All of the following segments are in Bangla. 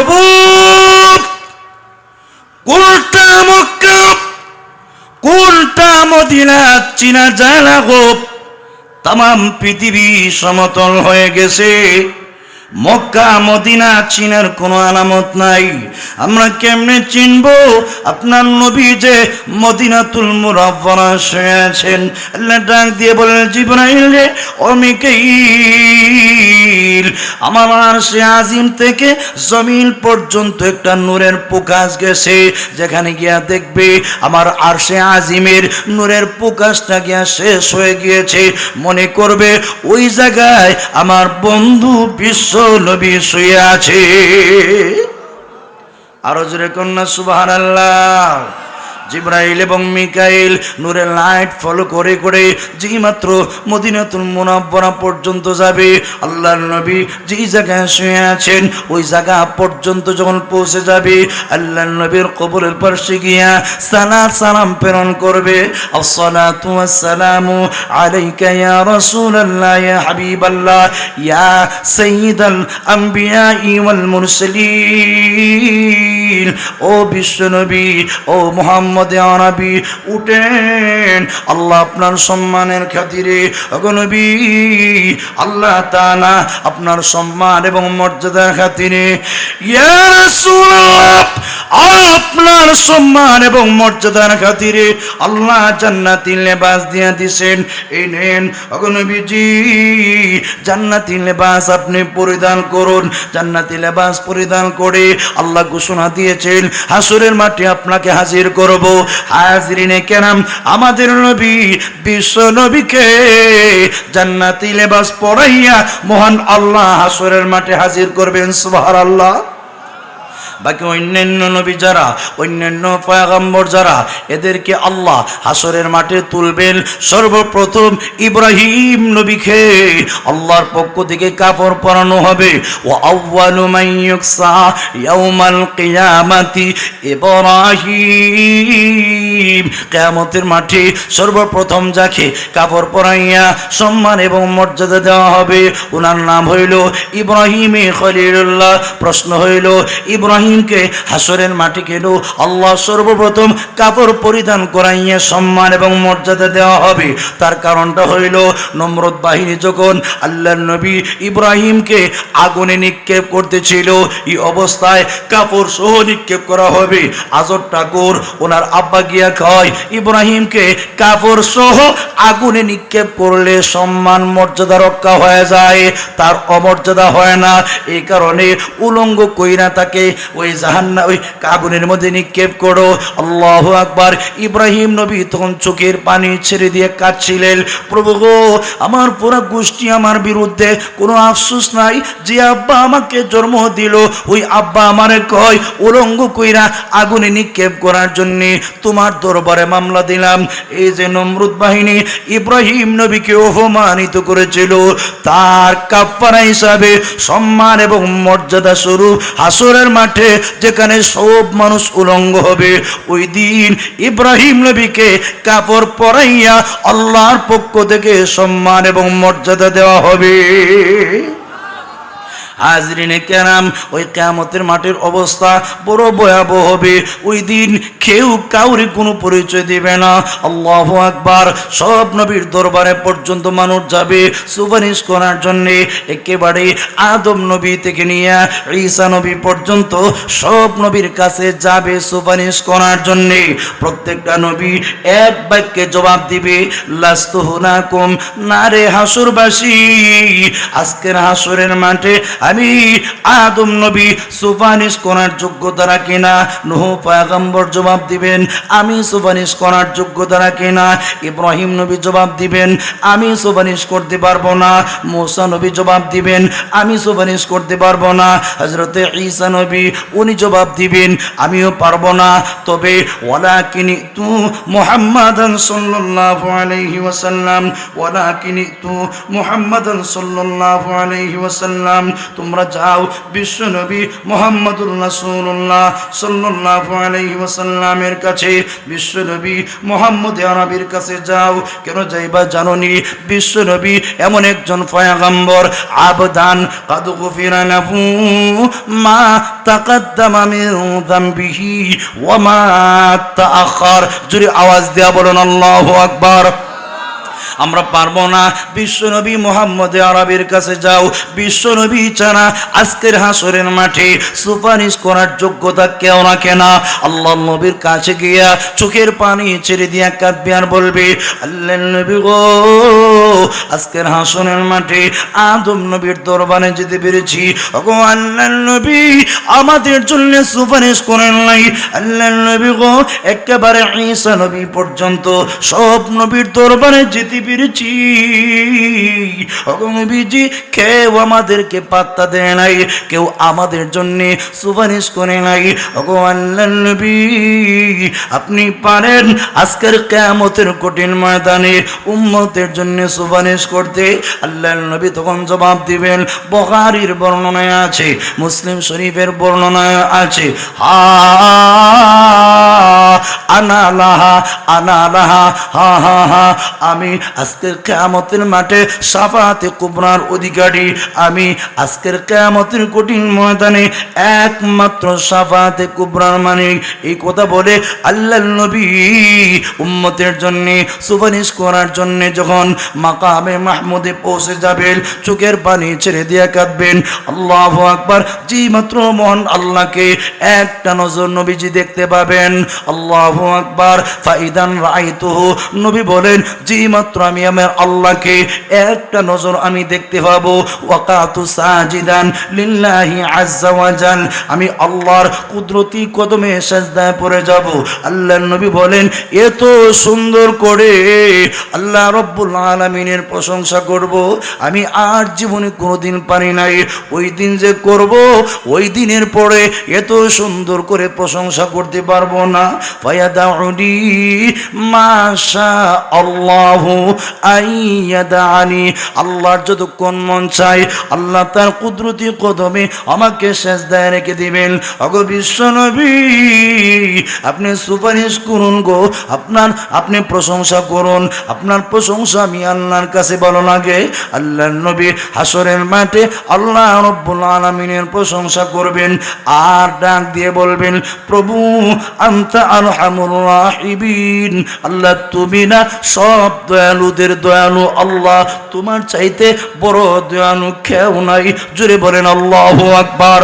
প্রভু কোনটা মক্কা কোনটা মদিনা চিনা যায় না গো, তাম পৃথিবী সমতল হয়ে গেছে, মক্কা মদিনা চিনার কোনো আলামত নাই। আমরা কেমনে চিনব আপনার নবী যে মদিনাতুল মুনাওয়ারা শুয়ে আছেন? আল্লাহ ডাক দিয়ে বলেন, জিবরাইল রে ও মিকাইল, আমার আরশে আজিম থেকে জমিন পর্যন্ত একটা নূরের প্রকাশ গেছে, যেখানে গিয়া দেখবে আমার আরশে আজিমের নূরের প্রকাশটা গিয়া শেষ হয়ে গিয়েছে। মনে করবে ওই জায়গায় আমার বন্ধু বিশ্ব নবী শুয়ে আছে। আরো জোরে কন্যা সুবহানাল্লাহ। জিবরাইল এবং মিকাইল নূরের লাইট ফলো করে করে যেই মাত্র মদিনাতুল মুনাওয়ারা পর্যন্ত যাবে, আল্লাহর নবী যেই জায়গায় শুয়ে আছেন ওই জায়গা পর্যন্ত যখন পৌঁছে যাবে, আল্লাহর নবীর কবরের পাশে গিয়া সালাম প্রেরণ করবে, আসসালাতু ওয়াসসালামু আলাইকা ইয়া রাসূলুল্লাহ ইয়া হাবিবাল্লাহ ইয়া সাইয়্যিদাল আম্বিয়া ওয়াল মুরসালিন। ও বিশ্ব নবী, ও মুহাম্মদ নবী, উঠেন, আল্লাহ আপনার সম্মানের খাতিরে, ওগো নবী, আল্লাহ তাআলা আপনার সম্মান এবং মর্যাদার খাতিরে, ইয়া রাসূলুল্লাহ, আপনার সম্মান এবং মর্যাদার খাতিরে আল্লাহ জান্নাতি লেবাস দিয়ে দিয়েছেন। এই নেন ওগো নবীজি, জান্নাতি লেবাস আপনি পরিধান করুন। জান্নাতি লেবাস পরিধান করে আল্লাহ ঘোষণা দিয়েছেন, হাসরের মাঠে আপনাকে হাজির করব। হাজিরিনে কেরাম, আমাদের নবী বিশ্ব নবীকে জান্নাতি লেবাস পরাইয়া মহান আল্লাহ হাসরের মাঠে হাজির করবেন। সুবহানাল্লাহ। বাকি অন্যান্য নবী যারা, অন্যান্য পয়গম্বর যারা, এদেরকে আল্লাহ হাসরের মাঠে তুলবেন। সর্বপ্রথম ইব্রাহিম নবীকে আল্লাহর পক্ষ থেকে কাপড় পরানো হবে। ওয়া আউয়ালু মান ইউকসা ইয়াউমাল কিয়ামাতি ইব্রাহিম। কিয়ামতের মাঠে সর্বপ্রথম যাকে কাপড় পরাইয়া সম্মান এবং মর্যাদা দেওয়া হবে ওনার নাম হইল ইব্রাহিম খলিলুল্লাহ। প্রশ্ন হইল, ইব্রাহিমকে হাসরের মাঠে কেন আল্লাহ সর্বপ্রথম কাপড় পরিধান করাইয়া সম্মান এবং মর্যাদা দেওয়া হবে? তার কারণটা হইল, নমরুদ বাহিনী যখন আল্লাহর নবী ইব্রাহিমকে আগুনে নিক্ষেপ করতেছিল, এই অবস্থায় কাপড় সহ নিক্ষেপ করা হবে। আজর ঠাকুর ওনার আব্বা গিয়া কয়, ইব্রাহিমকে কাপড় সহ আগুনে নিক্ষেপ করলে সম্মান মর্যাদা রক্ষা হয়ে যায়, তার অমর্যাদা হয় না। এই কারণে উলঙ্গ কইরা তাকে ওই জাহান্নাম ওই আগুনের মধ্যে নিক্ষেপ করো। আল্লাহু আকবার। ইব্রাহিম নবী তখন চোখের পানি ছেড়ে দিয়ে কাঁদছিলেন, প্রভু গো, আমার পুরো গোষ্ঠী আমার বিরুদ্ধে, কোনো আফসোস নাই। যে আব্বা আমাকে জন্ম দিল ওই আব্বা আমারে কয় উলঙ্গ কইরা আগুনে নিক্ষেপ করার জন্যে তোমার দরবারে মামলা দিলাম। এই যে নমরুদ বাহিনী ইব্রাহিম নবীকে অপমানিত করেছিল, তার কাফারা হিসাবে সম্মান এবং মর্যাদা স্বরূপ হাসরের মাঠে যেখানে সব মানুষ উলঙ্গ হবে, ওই দিন ইব্রাহিম নবীকে কাপড় পরাইয়া আল্লাহর পক্ষ থেকে সম্মান এবং মর্যাদা দেওয়া হবে। হাজরিনে কেরাম, ওই কিয়ামতের মাঠের অবস্থা বড় ভয়াবহ হবে। ওই দিন কেউ কাউরে কোনো পরিচয় দিবে না। আল্লাহু আকবার। সব নবীর দরবারে পর্যন্ত মানুষ যাবে সুপারিশ করার জন্যে। একেবারে আদম নবী থেকে নিয়ে ঈসা নবী পর্যন্ত সব নবীর কাছে যাবে সুপারিশ করার জন্যে। প্রত্যেকটা নবী এক বাক্যে জবাব দিবে, লাস্তু হুনাকুম নারে হাসুরবাসী, আজকের হাসরের মাঠে আমি আদম নবী সুপারিশ করার যোগ্যতা রাখি না। নূহ পয়গম্বর জবাব দিবেন, আমি সুপারিশ করার যোগ্যতা রাখি না। ইব্রাহিম নবী জবাব দিবেন, আমি সুপারিশ করতে পারবো না। মুসা নবী জবাব দিবেন, আমি সুপারিশ করতে পারবো না। হযরতে ঈসা নবী উনি জবাব দিবেন, আমিও পারবো না। তবে ওয়ালাকিনি তু মুহাম্মাদান সাল্লাল্লাহু আলাইহি ওয়াসাল্লাম, ওয়ালাকিনি তু মুহাম্মাদান সাল্লাল্লাহু আলাইহি ওয়াসাল্লাম, তোমরা যাও বিশ্ব নবী মুহাম্মদুর রাসূলুল্লাহ সাল্লাল্লাহু আলাইহি ওয়াসাল্লামের কাছে, বিশ্ব নবী মুহাম্মদ আরবির কাছে যাও। কেন যাইবা জানোনি? বিশ্ব নবী এমন একজন পয়গম্বর, আবদান কাদ গুফিরা লাহু মা তাকাদ্দামা মিন যামবিহি ওয়া মা তাআখার। জোরে আওয়াজ দেয়া বলুন আল্লাহু আকবার। আমরা পারবো না, বিশ্বনবী মুহাম্মদ আরবির কাছে যাও। বিশ্বনবী ছাড়া আজকের হাসরের মাঠে সুপারিশ করার যোগ্যতা কেউ রাখে না। আল্লাহ নবীর কাছে গিয়া চোখের পানি ছেড়ে দিয়া কাঁদবে আর বলবে, আল্লাহ নবী গো, আজকের হাসরের মাঠে আদম নবীর দরবারে যেতে পেরেছি, ওগো আল্লাহ নবী আমাদের জন্য সুপারিশ করেন নাই। আল্লাহ নবী গো, একেবারে ঈসা নবী পর্যন্ত সব নবীর দরবারে যেতে পেরেছি, ওগো নবীজি কেউ আমাদেরকে পাত্তা দেয় নাই, কেউ আমাদের জন্য সুপারিশ করে নাই। ওগো আল্লাহ নবী আপনি পারেন আজকের কিয়ামতের কঠিন ময়দানে উম্মতের জন্য সুপারিশ করতে। আল্লাহ নবী তখন জবাব দিবেন, বুখারীর বর্ণনায় আছে, মুসলিম শরীফের বর্ণনায় আছে, হা আনা লাহা আনা লাহা, হা হা হা আমি আজকের কিয়ামতের মাঠে শাফাআতে কুবরার অধিকারী, আমি আজকের কিয়ামতের কঠিন ময়দানে একমাত্র শাফাআতে কুবরার মালিক। এই কথা বলে আল্লাহর নবী উম্মতের জন্য সুপারিশ করার জন্য যখন মাকামে মাহমুদে পৌঁছে যাবেন, চোখের পানি ছেড়ে দিয়ে কাঁদবেন। আল্লাহু আকবার। যেই মাত্র মহান আল্লাহকে একটা নজর নবীজি দেখতে পাবেন, আল্লাহু আকবার, ফাইদান রাআইতুহু, নবী বলেন যেই মাত্র আমি আমার আল্লাহকে একটা নজর আমি দেখতে পাবো, ওয়াকাতু সাজিদান লিল্লাহি আজ্জা ওয়া জাল, আমি আল্লাহর কুদরতি কদমে সাজদায় পড়ে যাব। আল্লাহর নবী বলেন এত সুন্দর করে আল্লাহ রব্বুল আলামিনের প্রশংসা করব আমি আর জীবনে কোনোদিন পারি নাই। ওই দিন যে করব, ওই দিনের পরে এত সুন্দর করে প্রশংসা করতে পারবো না। ফায়াদাউনি মাশা আল্লাহু আইয়াদানি, আল্লাহর যতক্ষণ মন চায় আল্লাহ তার কুদরতি কদমে আমাকে সেজদায় রেখে দিবেন। ওগো বিশ্ব নবী আপনি সুপারিশ করুন গো, আপনি প্রশংসা করুন, আপনার প্রশংসা আমি আল্লাহর কাছে ভালো লাগে। আল্লাহর নবী হাসরের মাঠে আল্লাহ রব্বুল আলামিনের প্রশংসা করবেন আর ডাক দিয়ে বলবেন, প্রভু আনতা আরহামুর রাহিমিন, আল্লাহ তুমি না সব দয়ালুদের দয়ালু, আল্লাহ তোমার চাইতে বড় দয়ালু কেউ নাই। জোরে বলেন আল্লাহু আকবার।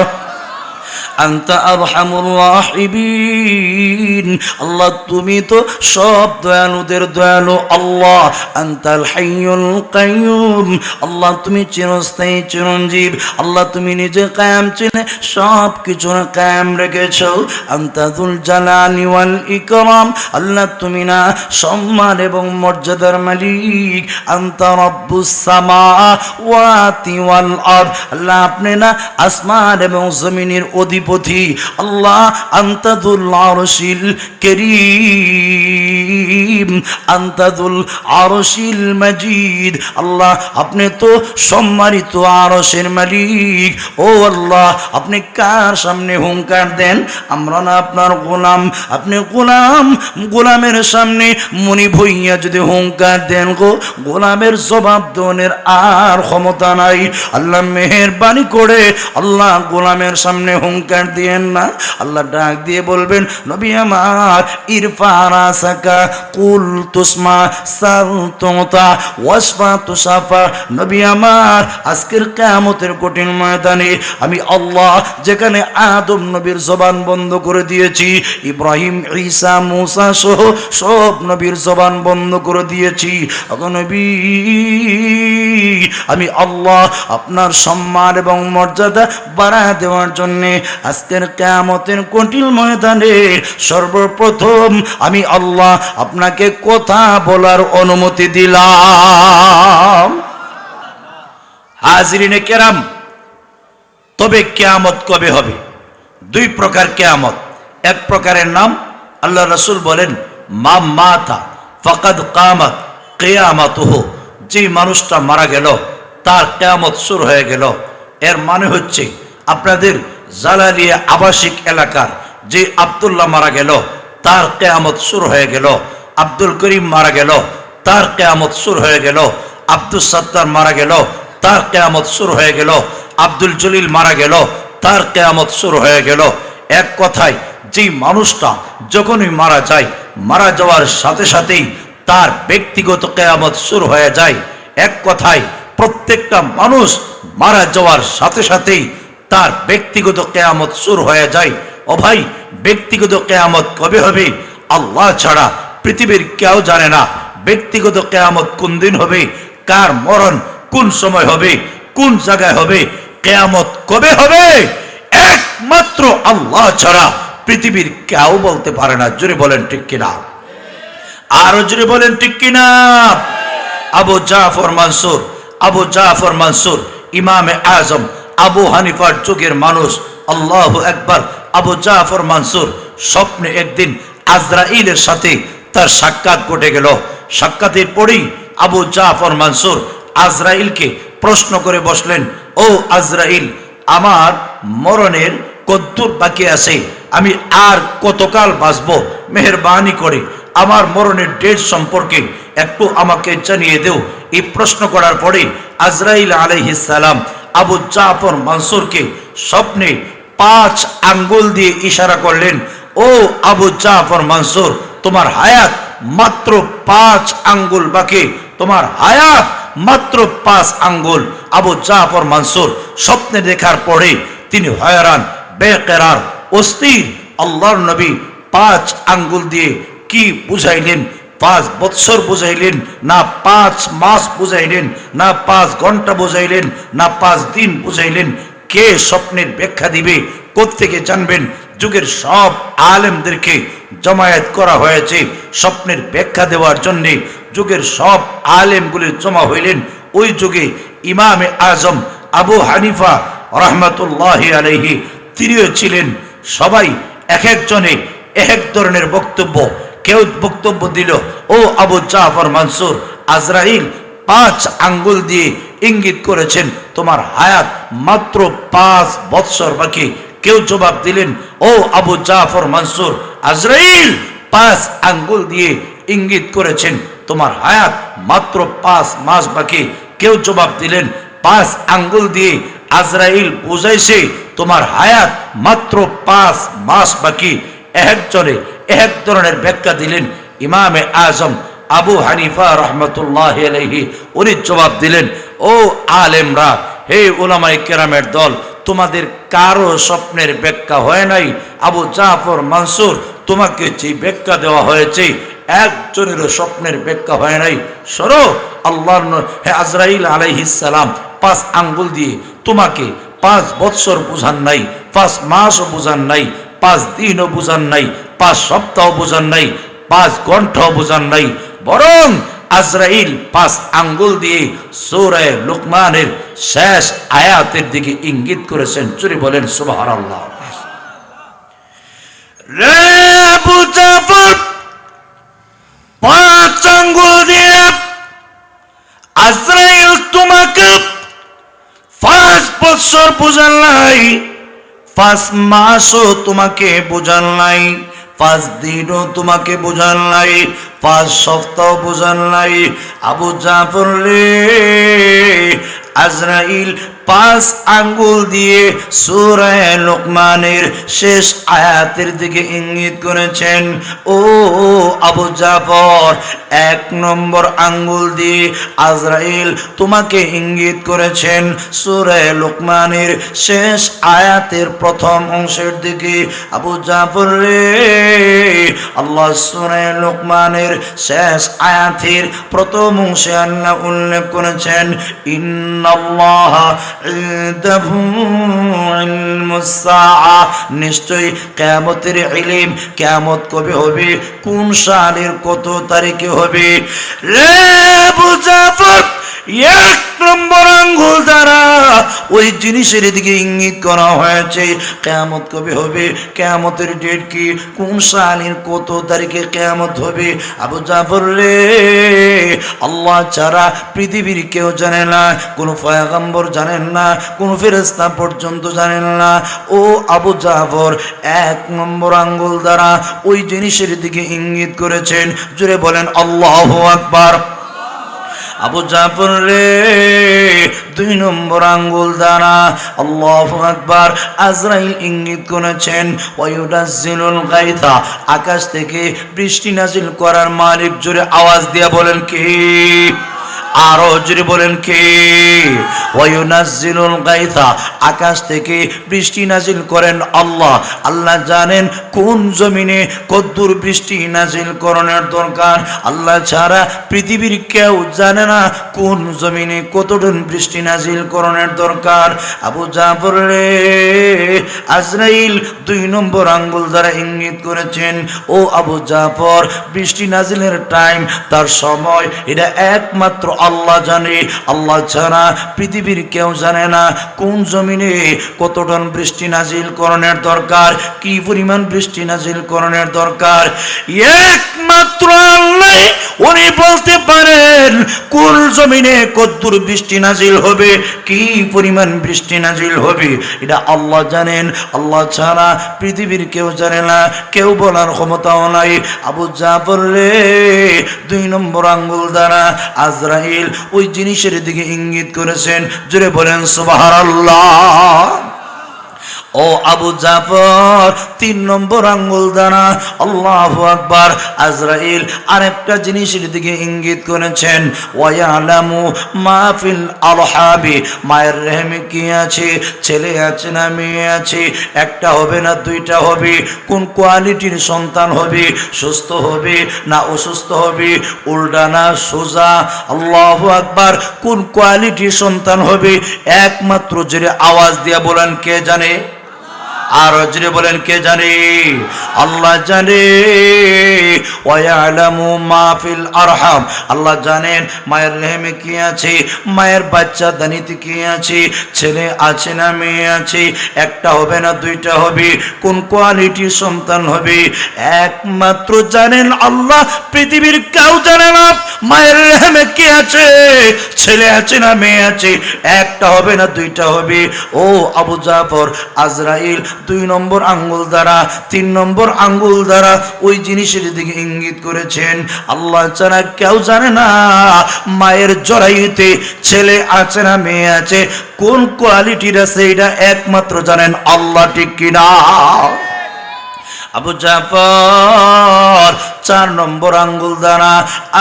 আনতা আরহামুর রাহিমিন, আল্লাহ তুমি তো সব দয়ালুদের দয়ালু, আল্লাহ আনতাল হাইয়ুল কাইয়ুম, আল্লাহ তুমি চিরস্থায়ী চিরঞ্জীব, আল্লাহ তুমি নিজে কায়াম চিনে সব কিছু কায়াম রেখেছো। আনতা যুল জালালি ওয়াল ইকরাম, আল্লাহ তুমি না সম্মান এবং মর্যাদার মালিক। আনতা রব্বুস সামাওয়াতি ওয়াল আরদ, আল্লাহ আপনি না আসমান এবং জমিনের অধিপতি। আল্লাহ আনতাদুল আরশিল কারীম, আনতাদুল আরশিল মাজিদ, আল্লাহ আপনি তো সম্মানিত আরশের মালিক। ও আল্লাহ আপনি কার সামনে হুঙ্কার দেন? আমরা না আপনার গোলাম, আপনি গোলামের সামনে মনি ভইয়া যদি হুঙ্কার দেন গো, গোলামের জবাব দেওয়ার আর ক্ষমতা নাই। আল্লাহ মেহেরবানি করে আল্লাহ গোলামের সামনে হুঙ্কার দিয়েন না। আল্লাহ ডাক দিয়ে বলবেন, নবী আমার ইরফা রাসাকা কুল তুসমা সারতুতা ওয়াসফা তুসাফা, নবী আমার আজকের কিয়ামতের কঠিন ময়দানে আমি আল্লাহ যেখানে আদম নবীর জবান বন্ধ করে দিয়েছি, ইব্রাহিম ঈসা মুসা সহ সব নবীর জবান বন্ধ করে দিয়েছি, ওগো নবী আমি আল্লাহ আপনার সম্মান এবং মর্যাদা বাড়ায় দেওয়ার জন্য আজকের কিয়ামতের কঠিন ময়দানে সর্বপ্রথম আমি আল্লাহ আপনাকে কথা বলার অনুমতি দিলাম। হাজিরিনে কেরাম, তবে কিয়ামত কবে হবে? দুই প্রকার কিয়ামত। এক প্রকারের নাম আল্লাহ রাসূল বলেন, মা মাতা ফাকাদ কামাত কিয়ামাতুহু, যে মানুষটা মারা গেল তার কিয়ামত শুরু হয়ে গেল। এর মানে হচ্ছে আপনাদের জালালিয়া আবাসিক এলাকার যে আব্দুল্লাহ মারা গেল তার কিয়ামত শুরু হয়ে গেল, আব্দুল করিম মারা গেল তার কিয়ামত শুরু হয়ে গেল, আব্দুল সত্তার মারা গেল তার কিয়ামত শুরু হয়ে গেল, আব্দুল জলিল মারা গেল তার কিয়ামত শুরু হয়ে গেল। এক কথায় যে মানুষটা যখনই মারা যায়, মারা যাওয়ার সাথে সাথেই তার ব্যক্তিগত কিয়ামত শুরু হয়ে যায়। এক কথায় প্রত্যেকটা মানুষ মারা যাওয়ার সাথে সাথেই তার ব্যক্তিগত কিয়ামত শুরু হয়ে যায়। ও ভাই, ব্যক্তিগত কিয়ামত কবে হবে আল্লাহ ছাড়া পৃথিবীর কেউ জানে না। ব্যক্তিগত কিয়ামত কোন দিন হবে, কার মরণ কোন সময় হবে, কোন জায়গায় হবে, কিয়ামত কবে হবে একমাত্র আল্লাহ ছাড়া পৃথিবীর কেউ বলতে পারে না। জোরে বলেন ঠিক কিনা, আরো জোরে বলেন ঠিক কিনা। আবু জাফর মানসুর ইমামে আজম আবু হানিফার যুগের মানুষ, আল্লাহু আকবার। আবু জাফর মানসুর স্বপ্নে একদিন আজরাইলের সাথে তার সাক্ষাৎ ঘটে গেল। সাক্ষাতের পরেই আবু জাফর মানসুর আজরাইলকে প্রশ্ন করে বসলেন, ও আজরাইল, আমার মরণের কদ্দুর বাকি আছে, আমি আর কতকাল বাঁচবো, মেহেরবানি করে আমার মরণের ডেট সম্পর্কে একটু আমাকে জানিয়ে দেও। এই প্রশ্ন করার পরে আজরাইল আলাইহিস সালাম আবু জাফর মানসুরকে স্বপ্নে 5 আঙ্গুল দিয়ে ইশারা করলেন, ও আবু জাফর মানসুর, তোমার হায়াত মাত্র 5 আঙ্গুল বাকি, তোমার হায়াত মাত্র 5 আঙ্গুল। আবু জাফর মানসুর স্বপ্নে দেখার পরে তিনি হয়রান, বেকরার, অস্থির। আল্লাহর নবী 5 আঙ্গুল দিয়ে কি বুঝাইলেন? 5 বৎসর বুঝাইলেন না 5 মাস বুঝাইলেন না 5 ঘন্টা বুঝাইলেন না 5 দিন বুঝাইলেন? কে স্বপ্নের ব্যাখ্যা দিবে? কোত্থেকে জানবেন? যুগের সব আলেমদেরকে জমায়েত করা হয়েছে স্বপ্নের ব্যাখ্যা দেওয়ার জন্যে। যুগের সব আলেমগুলি জমা হইলেন। ওই যুগে ইমামে আজম আবু হানিফা রহমতুল্লাহি আলাইহি তিনিও ছিলেন। সবাই এক একজনে এক ধরনের বক্তব্য। কেউ বক্তব্য দিল, ও আবু জাফর মানসুর, আজরাইল 5 আঙ্গুল দিয়ে ইঙ্গিত করেছেন তোমার হায়াত মাত্র 5 বৎসর বাকি। কেউ জবাব দিলেন, ও আবু জাফর মানসুর, আজরাইল 5 আঙ্গুল দিয়ে ইঙ্গিত করেছেন তোমার হায়াত মাত্র 5 মাস বাকি। কেউ জবাব দিলেন, 5 আঙ্গুল দিয়ে আজরাইল বুঝাইছে তোমার হায়াত মাত্র 5 মাস বাকি। একজনে এক ধরনের ব্যাখ্যা দিলেন। ইমামে আজম আবু হানিফা রহমতুল্লাহি আলাইহি উনি জবাব দিলেন, ও আলেমরা, হে উলামায়ে কেরামের দল, তোমাদের কারো স্বপ্নের ব্যাখ্যা হয় নাই। আবু জাফর মানসুর, তোমাকে যে ব্যাখ্যা দেওয়া হয়েছে একজনেরও স্বপ্নের ব্যাখ্যা হয় নাই। সরো, আল্লাহর হে আজরাইল আলাইহিস সালাম 5 আঙ্গুল দিয়ে তোমাকে 5 বৎসর বুঝান নাই, 5 মাসও বুঝান নাই, 5 দিনও বুঝান নাই, 5 সপ্তাহ বুঝান নাই, 5 ঘন্টাও বুঝান নাই। বরং আজরাইল 5 আঙ্গুল দিয়ে সূরা লুকমানের শেষ আয়াতের দিকে ইঙ্গিত করেছেন। চুরি বলেন সুবহানাল্লাহ। রে আবু জাফর, 5 আঙ্গুল দিয়ে আজরাইল তোমাকে 5 বছর বুঝান নাই, 5 মাসও তোমাকে বুঝান নাই, 5 দিনও তোমাকে বুঝান নাই, 5 সপ্তাহ বুঝান নাই। আবু জাফর রে, আজরাইল 5 আঙ্গুল দিয়ে সূরা লুকমানের শেষ আয়াতের দিকে ইঙ্গিত করেছেন। ও আবু জাফর, 1 নম্বর আঙ্গুল দিয়ে আজরাইল তোমাকে ইঙ্গিত করেছেন সূরা লুকমানের শেষ আয়াতের প্রথম অংশের দিকে। আবু জাফর রে, আল্লাহ সূরা লুকমানের শেষ আয়াতের প্রথম অংশে আল্লাহ উল্লেখ করেছেন, ইন্নাল্লাহা ইনদাহু ইলমুস সাআ, নিশ্চয়ই কিয়ামতের ইলম, কিয়ামত কবে হবে, কোন সালের কত তারিখে হবে। রে আবু জাফর, এক নম্বর আঙ্গুল দ্বারা ওই জিনিসের দিকে ইঙ্গিত করা হয়েছে কিয়ামত কবে হবে, কিয়ামতের ডেট কি, কোন সালের কত তারিখে কিয়ামত হবে। আবু জাফর রে, আল্লাহ ছাড়া পৃথিবীর কেউ জানে না, কোন পয়গম্বর জানেন না, কোন ফেরেশতা পর্যন্ত জানেন না। ও আবু জাফর, এক নম্বর আঙ্গুল দ্বারা ওই জিনিসের দিকে ইঙ্গিত করেছেন। জোরে বলেন আল্লাহু আকবার। আবু জাফর রে, দুই নম্বর আঙ্গুল দ্বারা আল্লাহু আকবার আজরাইল ইঙ্গিত করেছেন। ওয়ায়ুনাজ্জিলুল গায়থা, আকাশ থেকে বৃষ্টি নাজিল করার মালিক। জোরে আওয়াজ দিয়া বলেন কে? আরো জোরে বলেন কে? ওয়ায়ুনাজ্জিলুল গায়থা, আকাশ থেকে বৃষ্টি নাজিল করেন আল্লাহ। আল্লাহ জানেন কোন জমিনে কদ্দুর বৃষ্টি নাজিল করণের দরকার। আল্লাহ ছাড়া পৃথিবীর কেউ জানে না কোন জমিনে কতটুন বৃষ্টি নাজিল করণের দরকার। আবু জাফর রে, আজরাইল দুই নম্বর আঙ্গুল দ্বারা ইঙ্গিত করেছেন। ও আবু জাফর, বৃষ্টি নাজিলের টাইম, তার সময়, এটা একমাত্র আল্লাহ জানে। আল্লাহ ছাড়া পৃথিবীর কেউ জানে না কোন জমিনে কত টন বৃষ্টি নাজিল করণের দরকার, কি পরিমাণ বৃষ্টি নাজিল করণের দরকার। একমাত্র আল্লাহ উনি বলতে পারেন কোন জমিনে কতদূর বৃষ্টি নাজিল হবে, কি পরিমাণ বৃষ্টি নাজিল হবে, এটা আল্লাহ জানেন। আল্লাহ ছাড়া পৃথিবীর কেউ জানে না, কেউ বলার ক্ষমতাও নাই। আবু জাফর রে, দুই নম্বর আঙ্গুল দ্বারা আজরাইল ওই জিনিসের দিকে ইঙ্গিত করেছেন। জোরে বলেন সুবহানাল্লাহ। ও আবু জাফর, তিন নম্বর আঙ্গুল দ্বারা আল্লাহু আকবার আজরাইল আরেকটা জিনিসের দিকে ইঙ্গিত করেছেন। ওয়ায়ালামু মা ফিল আরহামি, মায়ের রেহেমে কি আছে, ছেলে আছে না মেয়ে আছে, একটা হবে না দুইটা হবে, কোন কোয়ালিটির সন্তান হবে, সুস্থ হবে না অসুস্থ হবে, উল্টা না সোজা, আল্লাহু আকবার, কোন কোয়ালিটির সন্তান হবে একমাত্র জোরে আওয়াজ দিয়ে বলেন কে জানে? আর জোরে বলেন কে জানে? আল্লাহ জানে। ওয়ায়ালামু মা ফিল আরহাম, আল্লাহ জানেন মায়ের রেহেমে কি আছে, মায়ের বাচ্চা দানিতে কি আছে, ছেলে আছে না মেয়ে আছে, একটা হবে না দুইটা হবে, কোন কোয়ালিটির সন্তান হবে একমাত্র জানেন আল্লাহ। পৃথিবীর কেউ জানে না মায়ের রেহেমে কি আছে, ছেলে আছে না মেয়ে আছে, একটা হবে না দুইটা হবে। ও আবু জাফর, আজরাইল দুই নম্বর আঙ্গুল দ্বারা, তিন নম্বর আঙ্গুল দ্বারা ওই জিনিসের দিকে ইঙ্গিত করেছেন। আল্লাহ ছাড়া কেউ জানে না মায়ের জরায়ুতে ছেলে আছে না মেয়ে আছে, কোন কোয়ালিটির আছে, এটা একমাত্র জানেন আল্লাহ, ঠিক কিনা? আবু জাফর, চার নম্বর আঙ্গুল দ্বারা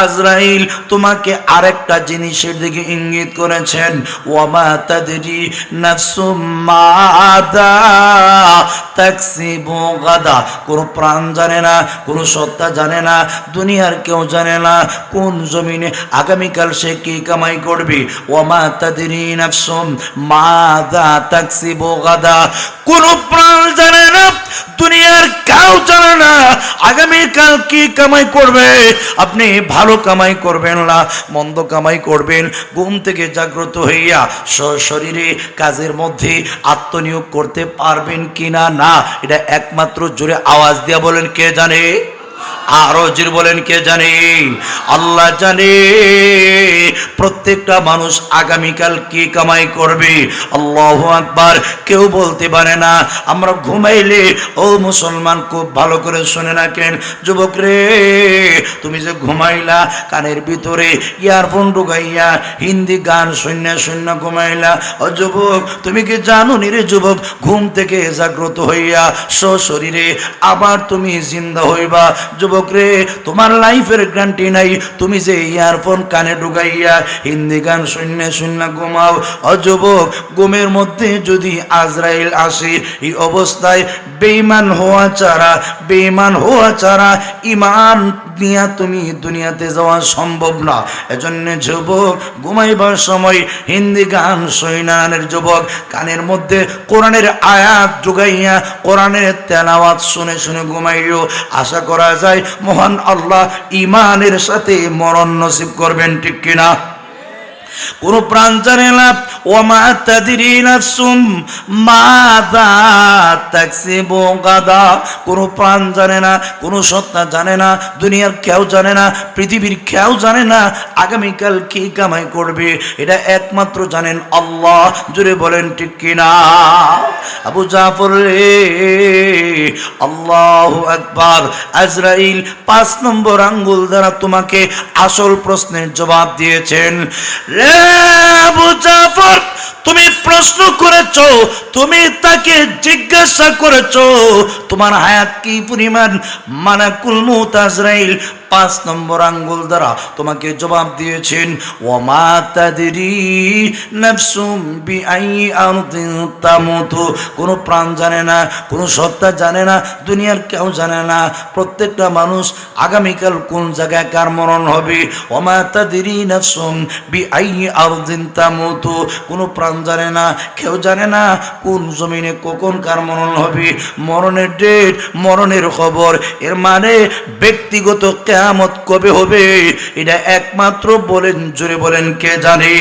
আজরাইল তোমাকে আরেকটা জিনিসের দিকে ইঙ্গিত করেছেন। ওয়ামা তাদরি নাফসুম মাদা তাকসিবু গাদা, কোন প্রাণ জানে না, কোন সত্তা জানে না, দুনিয়ার কেউ জানে না কোন জমিনে আগামীকাল সে কি কামাই করবে। ওয়ামা তাদরি নাফসুম মাদা তাকসিবু গাদা, কোন প্রাণ জানে না, দুনিয়ার কেউ জানে না আগামীকাল কি কামাই করবে। আপনি ভালো কামাই করবেন না মন্দ কামাই করবেন, ঘুম থেকে জাগ্রত হইয়া শরীরে কাজের মধ্যে আত্মনিয়োগ করতে পারবেন কিনা না, এটা একমাত্র জোরে আওয়াজ দিয়া বলেন কে জানে? আরো জোরে বলেন কে জানে? আল্লাহ জানে। প্রত্যেকটা মানুষ আগামীকাল কি কামাই করবে আল্লাহু আকবার কেউ বলতে পারে না। আমরা ঘুমাইলে, ও মুসলমান খুব ভালো করে শুনে রাখেন যুবক রে, তুমি যে ঘুমাইলা কানের ভিতরে ইয়ারফোন ঢুকাইয়া হিন্দি গান শূন্য শূন্য ঘুমাইলা, ও যুবক তুমি কি জানো নি রে যুবক, ঘুম থেকে জাগ্রত হইয়া সশরীরে আবার তুমি জিন্দা হইবা। যুবক রে, তোমার লাইফের গ্যারান্টি নাই, তুমি যে ইয়ারফোন কানে ঢুকাইয়া হিন্দি গান শূন্য শূন্য ঘুমাও। ও যুবক, ঘুমের মধ্যে যদি আজরাইল আসে, এই অবস্থায় বেঈমান হওয়া ছাড়া ঈমান নিয়া তুমি দুনিয়াতে যাওয়া সম্ভব না। এজন্য যুবক, ঘুমাইবার সময় হিন্দি গান শোনানের যুবক কানের মধ্যে কোরআনের আয়াত ঢুকাইয়া কোরআনের তেলাওয়াত শুনে শুনে ঘুমাইও। আশা করা যায় মহান আল্লাহ ঈমানের সাথে মরণ নসিব করবেন, ঠিক কিনা? কোনো প্রাণ জানে না ওমা তাদরি নাফসুম মাযা তাকসিবু গাদা, কোনো প্রাণ জানে না, কোনো সত্তা জানে না, দুনিয়ার কেউ জানে না, পৃথিবীর কেউ জানে না আগামীকাল কি কামাই করবে। এটা একমাত্র জানেন আল্লাহ। জুড়ে বলেন ঠিক কিনা? আবু জাফর রে, আল্লাহু আকবার। আজরাইল 5 নম্বর আঙ্গুল দ্বারা তোমাকে আসল প্রশ্নের জবাব দিয়েছেন। রে আবু জাফর, তুমি প্রশ্ন করেছো, তুমি তাকে জিজ্ঞাসা করেছো তোমার হায়াত কি পরিমাণ। মালাকুল মউত আজরাইল 5 নম্বর আঙ্গুল দ্বারা তোমাকে জবাব দিয়েছেন, ওমা তাদরি নাফসুম বিআই আরদিন তামুতু। কোনো প্রাণ জানে না, কোনো সত্তা জানে না, দুনিয়ার কেউ জানে না প্রত্যেকটা মানুষ আগামীকাল কোন জায়গায় কার মরণ হবে। ওমা তাদরি নাফসুম বিআই আরদিন তামুতু। কোনো প্রাণ জানে না, কেউ জানে না কোন জমিনে কখন কার মরণ হবে। মরণের ডেট, মরণের খবর, এর মানে ব্যক্তিগত কিয়ামত কবে হবে এটা একমাত্র বলেন, জোরে বলেন কে জানে?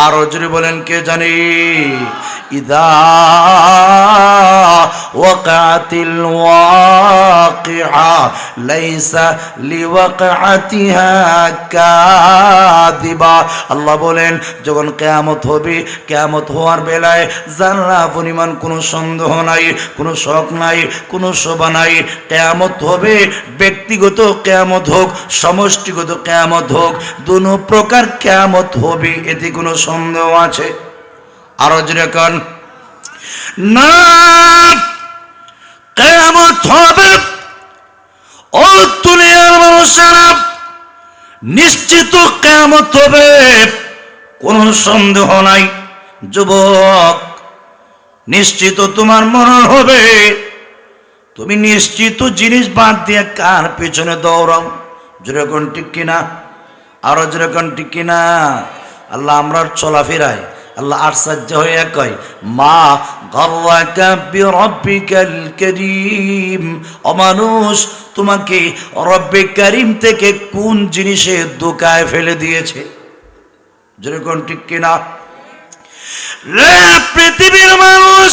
আরো জোরে বলেন কে জানে? ইদা ওয়াকাতিল ওয়াকিআ লাইসা লিওয়াকাতিহা কাযিবা। আল্লাহ বলেন যখন কিয়ামত হবে, কিয়ামত হওয়ার বেলায় জানলা পরিমাণ কোনো সন্দেহ নাই, কোনো শক নাই, কোনো শোভা নাই। কিয়ামত হবে, ব্যক্তিগত কিয়ামত হোক, সমষ্টিগত কিয়ামত হোক, দুনো প্রকার কিয়ামত হবে, এতে কোনো সন্দেহ আছে? আরো যেরকম না, কিয়ামত হবে ও দুনিয়ার মানুষেরা, নিশ্চিত কিয়ামত হবে, কোনো সন্দেহ নাই। যুবক, নিশ্চিত তোমার মরণ হবে। তুমি নিশ্চিত জিনিস বাদ দিয়ে কার পেছনে দৌড়াও? যেরকম ঠিক কিনা? আরো যেরকম ঠিক কিনা? আল্লাহ আমরা চলাফেরায় আল্লাহ আশ্চর্য হয়ে কয়, মা গাররাকা বিরাব্বিকাল কারীম। ও মানুষ, তোমাকে রব্বে কারীম থেকে কোন জিনিসে ধোঁকায় ফেলে দিয়েছে? যেরকম ঠিক কিনা? রে পৃথিবীর মানুষ,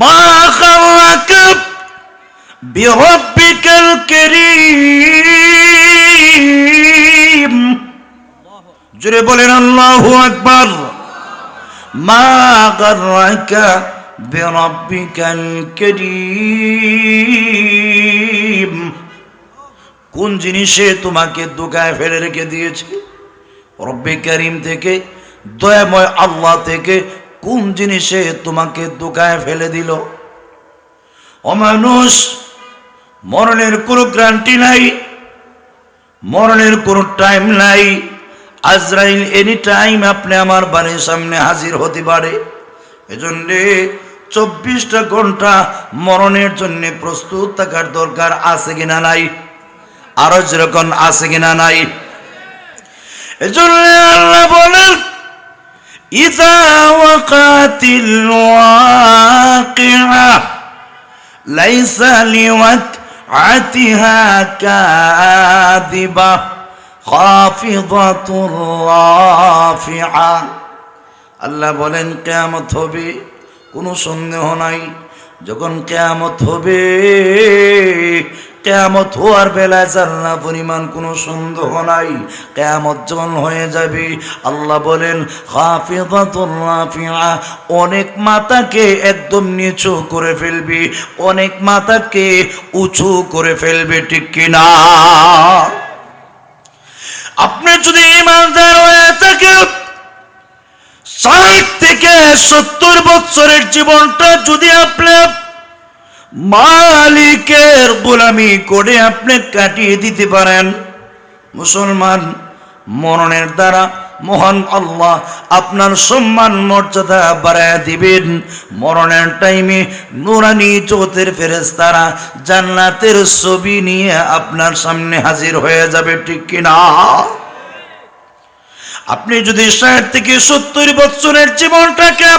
মা গাররাকা বিরাব্বিকাল কারীম। জোরে বলেন আল্লাহু আকবার। মা গাররাকা বিরাব্বিকাল কারীম। কোন জিনিসে তোমাকে ধোঁকায় ফেলে রেখে দিয়েছে? রব্বে কারীম থেকে, দয়াময় আল্লাহ থেকে কোন জিনিসে তোমাকে ধোঁকায় ফেলে দিল? ও মানুষ, মরণের কোনো গ্যারান্টি নাই, মরণের কোনো টাইম নাই। আজরাইল এনি টাইম আপনি আমার বাড়ির সামনে হাজির হতে পারে। এজন্যে 24টা ঘন্টা মরণের জন্য প্রস্তুত থাকার দরকার আছে কিনা নাই? আরো যেরকম আছে কিনা নাই? এজন্য আল্লাহ বলেন, ইযা ওয়াকাতিল ওয়াকিআ লাইসা লিওয়াকআতিহা কাযিবা খাফিদাতুর রাফিআ। আল্লাহ বলেন কিয়ামত হবে, কোনো সন্দেহ নাই। যখন কিয়ামত হবে, কিয়ামত হওয়ার বেলায় জান্নাত পরিমাণ কোনো সন্দেহ নাই। কিয়ামত যখন হয়ে যাবে, আল্লাহ বলেন খাফিদাতুর রাফিআ, অনেক মাথাকে একদম নিচু করে ফেলবি, অনেক মাথাকে উঁচু করে ফেলবে, ঠিক কিনা? আপনি যদি ইমানদার হয়ে থাকেন, 60 থেকে 70 বছরের জীবনটা যদি আপনি মালিকের গোলামি করে আপনি কাটিয়ে দিতে পারেন, মুসলমান, মরণের দ্বারা মহান আল্লাহ আপনার সম্মান মর্যাদা বাড়ায় দিবেন। মরণের টাইমে নূরানি জগতের ফেরেশতারা জান্নাতের ছবি নিয়ে আপনার সামনে হাজির হয়ে যাবে, ঠিক কিনা? আপনি যদি 60 থেকে 70 বছরের জীবনটাকে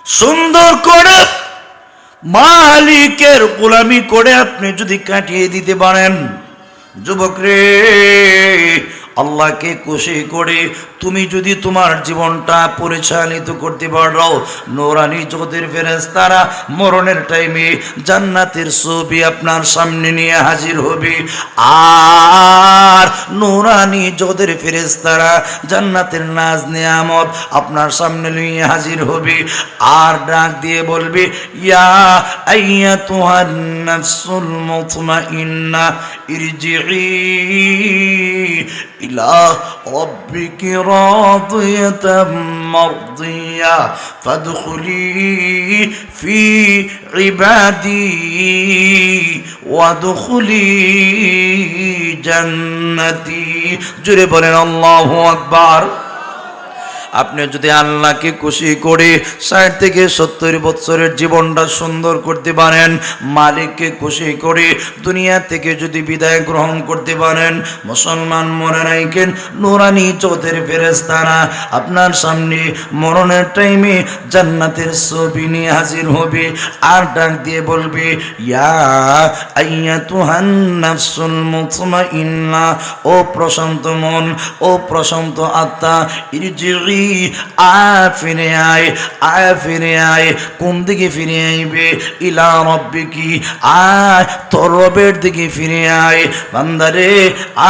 সুন্দর করে মালিকের গোলামি করে আপনি যদি কাটিয়ে দিতে পারেন, যুবক রে, আল্লাহকে খুশি করে তুমি যদি তোমার জীবনটা পরিচালিত করতে পারো, নূরানি জগতের ফেরেশতারা মরণের টাইমে জান্নাতের ছবি আপনার সামনে নিয়ে হাজির হবে। আর নূরানি জগতের ফেরেশতারা জান্নাতের নাজ নিয়ামত আপনার সামনে নিয়ে হাজির হবে। আর ডাক দিয়ে বলবে, ইয়া আইয়াতুহান নাফসুল মুতমাইন্না ইরজিই ইলা রাব্বিকি রাদিয়াতাম মারদিয়া ফাদখুলি ফি ইবাদি ওয়াদখুলি জান্নাতি। জোরে বলেন আল্লাহু আকবার। আপনি যদি আল্লাহকে খুশি করে 60 থেকে 70 বছরের জীবনটা সুন্দর করতে পারেন, মালিককে খুশি করে দুনিয়া থেকে যদি বিদায় গ্রহণ করতে পারেন, মুসলমান মনে রাখেন নূরানি জগতের ফেরেশতারা আপনার সামনে মরণের টাইমে জান্নাতের ছবি নিয়ে হাজির হবে। আর ডাক দিয়ে বলবে, ইয়া আইয়াতুহান নাফসুল মুতমাইন্না, ও প্রশান্ত মন, ও প্রশান্ত আত্মা, ইরজিই আয় ফিরে আয়, আয় ফিরে আয়। কোন দিকে ফিরে আইবে? ইলা রাব্বিকি, আয় তোর রবের দিকে ফিরে আয়। বান্দারে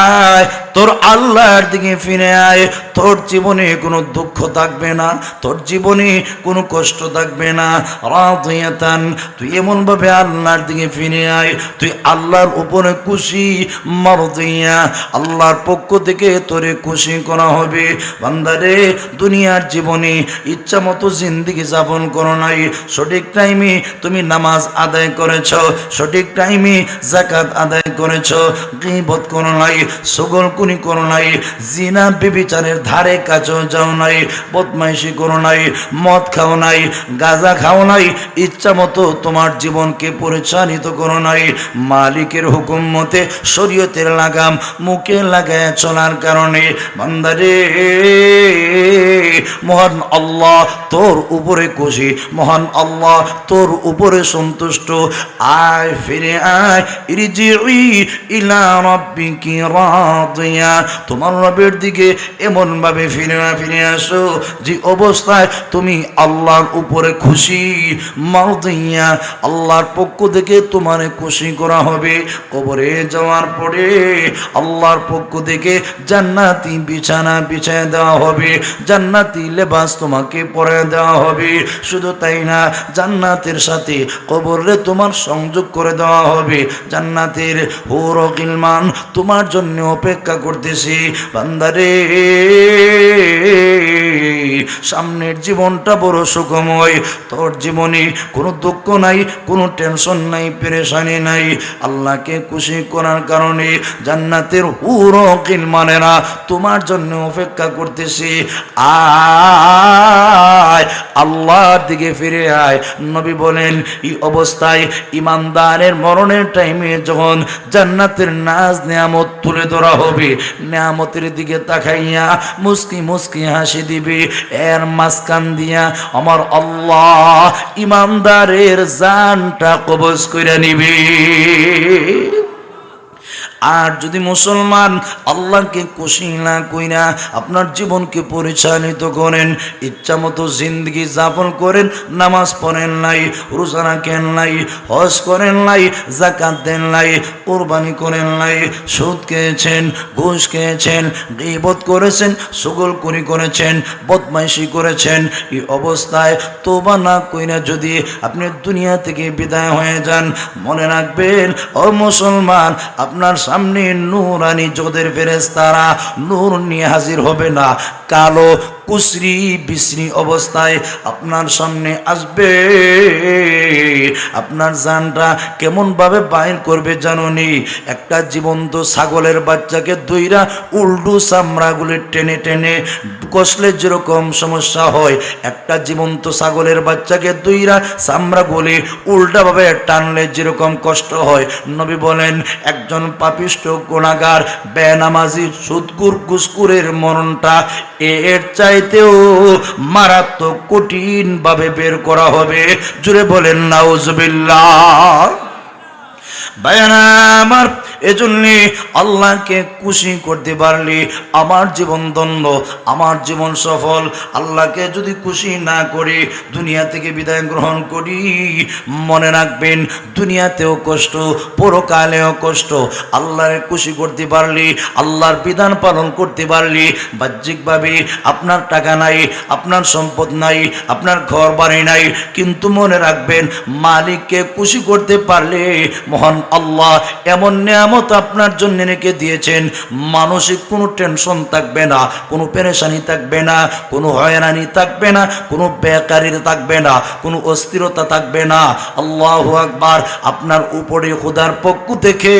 আয় তোর আল্লাহর দিকে ফিরে আয়। তোর জীবনে কোনো দুঃখ থাকবে না, তোর জীবনে কোনো কষ্ট থাকবে না। রাদিয়াতান, তুই এমনভাবে আল্লাহর দিকে ফিরে আয় তুই আল্লাহর উপরে খুশি। মারদিয়া, আল্লাহর পক্ষ থেকে তোরে খুশি করা হবে। বান্দারে দুনিয়ার জীবনে ইচ্ছা মতো জিন্দিগি যাপন করো নাই, সঠিক টাইমে তুমি নামাজ আদায় করেছ, সঠিক টাইমে যাকাত আদায় করেছ, গীবত করো নাই, ছগলকুনি করো নাই, জিনা ব্যভিচারের ধারে কাছেও যাও নাই, বদমাইশি করো নাই, মদ খাও নাই, গাঁজা খাও নাই, ইচ্ছা মতো তোমার জীবনকে পরিচালিত করো নাই। মালিকের হুকুম মতে শরীয়তের লাগাম মুখে লাগায় চলার কারণে বান্দারে মহান আল্লাহ তোর উপরে খুশি, মহান আল্লাহ তোর উপরে সন্তুষ্ট। আয় ফিরে আয়, ইরজিই ইলা রাব্বিকি রাদিয়া, তোমার রবের দিকে এমন ভাবে ফিরে আসো যে অবস্থায় তুমি আল্লাহর উপরে খুশি। মারদিয়া, আল্লাহর পক্ষ থেকে তোমারে খুশি করা হবে। কবরে যাওয়ার পরে আল্লাহর পক্ষ থেকে জান্নাতি বিছানা বিছায় দেওয়া হবে, জান্নাতি লেবাস তোমাকে পরে দেওয়া হবে। শুধু তাই না, জান্নাতের সাথে কবরে তোমার সংযোগ করে দেওয়া হবে। জান্নাতের হুর ও গিলমান তোমার জন্য অপেক্ষা করতেছি। বান্দারে সামনের জীবনটা বড় সুখময়, তোর জীবনে কোনো দুঃখ নাই, কোনো টেনশন নাই, পেরেশানি নাই। আল্লাহকে খুশি করার কারণে জান্নাতের হুর ও গিলমানেরা তোমার জন্য অপেক্ষা করতেছি। আয় আল্লাহর দিকে ফিরে আয়। নবী বলেন এই অবস্থায় ইমানদারের মরণের টাইমে যখন জান্নাতের নাজ নিয়ামত তুলে ধরা হবে, নিয়ামতের দিকে তাকাইয়া মুস্কি মুস্কি হাসি দিবে। এর মাঝখান দিয়া আমার আল্লাহ ইমানদারের জানটা কবজ করে নিবে। আর যদি মুসলমান আল্লাহকে খুশি না কইরা আপনার জীবনকে পরিচালিত করেন, ইচ্ছা মতো জিন্দগি যাপন করেন, নামাজ পড়েন নাই, রোজা রাখেন নাই, হজ করেন নাই, যাকাত দেন নাই, কোরবানি করেন নাই, সুদ খেয়েছেন, ঘুষ খেয়েছেন, গীবত করেছেন, ছগলখুরি করেছেন, বদমাইশি করেছেন, এই অবস্থায় তওবা না কইরা যদি আপনি দুনিয়া থেকে বিদায় হয়ে যান, মনে রাখবেন ও মুসলমান, আপনার সামনে নূরানি জগতের ফেরেশতারা নূর নিয়ে হাজির হবে না, কালো কুসরি বিশ্রী অবস্থায় আপনার সামনে আসবে। আপনার জানটা কেমন ভাবে বাইর করবে জানুনি? একটা জীবন্ত ছাগলের বাচ্চাকে দুইরা উল্টু চামড়াগুলি টেনে টেনে কষলে যেরকম সমস্যা হয়, একটা জীবন্ত ছাগলের বাচ্চাকে দুইরা চামড়াগুলি উল্টাভাবে টানলে যেরকম কষ্ট হয়, নবী বলেন একজন পাপিষ্ঠ গুনাহগার বেনামাজি সুদকুর ঘুষখোরের মরণটা এর চাইতেও মারাত্মক কঠিন ভাবে বের করা হবে। জুড়ে বলেন নাউজুবিল্লাহ। ভাইয়ারা আমার, এজন্যে আল্লাহকে খুশি করতে পারলে আমার জীবন ধন্য, আমার জীবন সফল। আল্লাহকে যদি খুশি না করে দুনিয়া থেকে বিদায় গ্রহণ করি, মনে রাখবেন দুনিয়াতেও কষ্ট, পরকালেও কষ্ট। আল্লাহরে খুশি করতে পারলে, আল্লাহর বিধান পালন করতে পারলে, বাহ্যিকভাবে আপনার টাকা নাই, আপনার সম্পদ নাই, আপনার ঘর বাড়ি নাই, কিন্তু মনে রাখবেন মালিককে খুশি করতে পারলে মহান আল্লাহ এমন নিয়ামত আপনার জন্য রেখে দিয়েছেন, মানসিক কোনো টেনশন থাকবে না, কোনো পেরেশানি থাকবে না, কোনো হয়রানি থাকবে না, কোনো বেকারি থাকবে না, কোনো অস্থিরতা থাকবে না। আল্লাহু আকবার। আপনার উপরে খোদার পক্ষ থেকে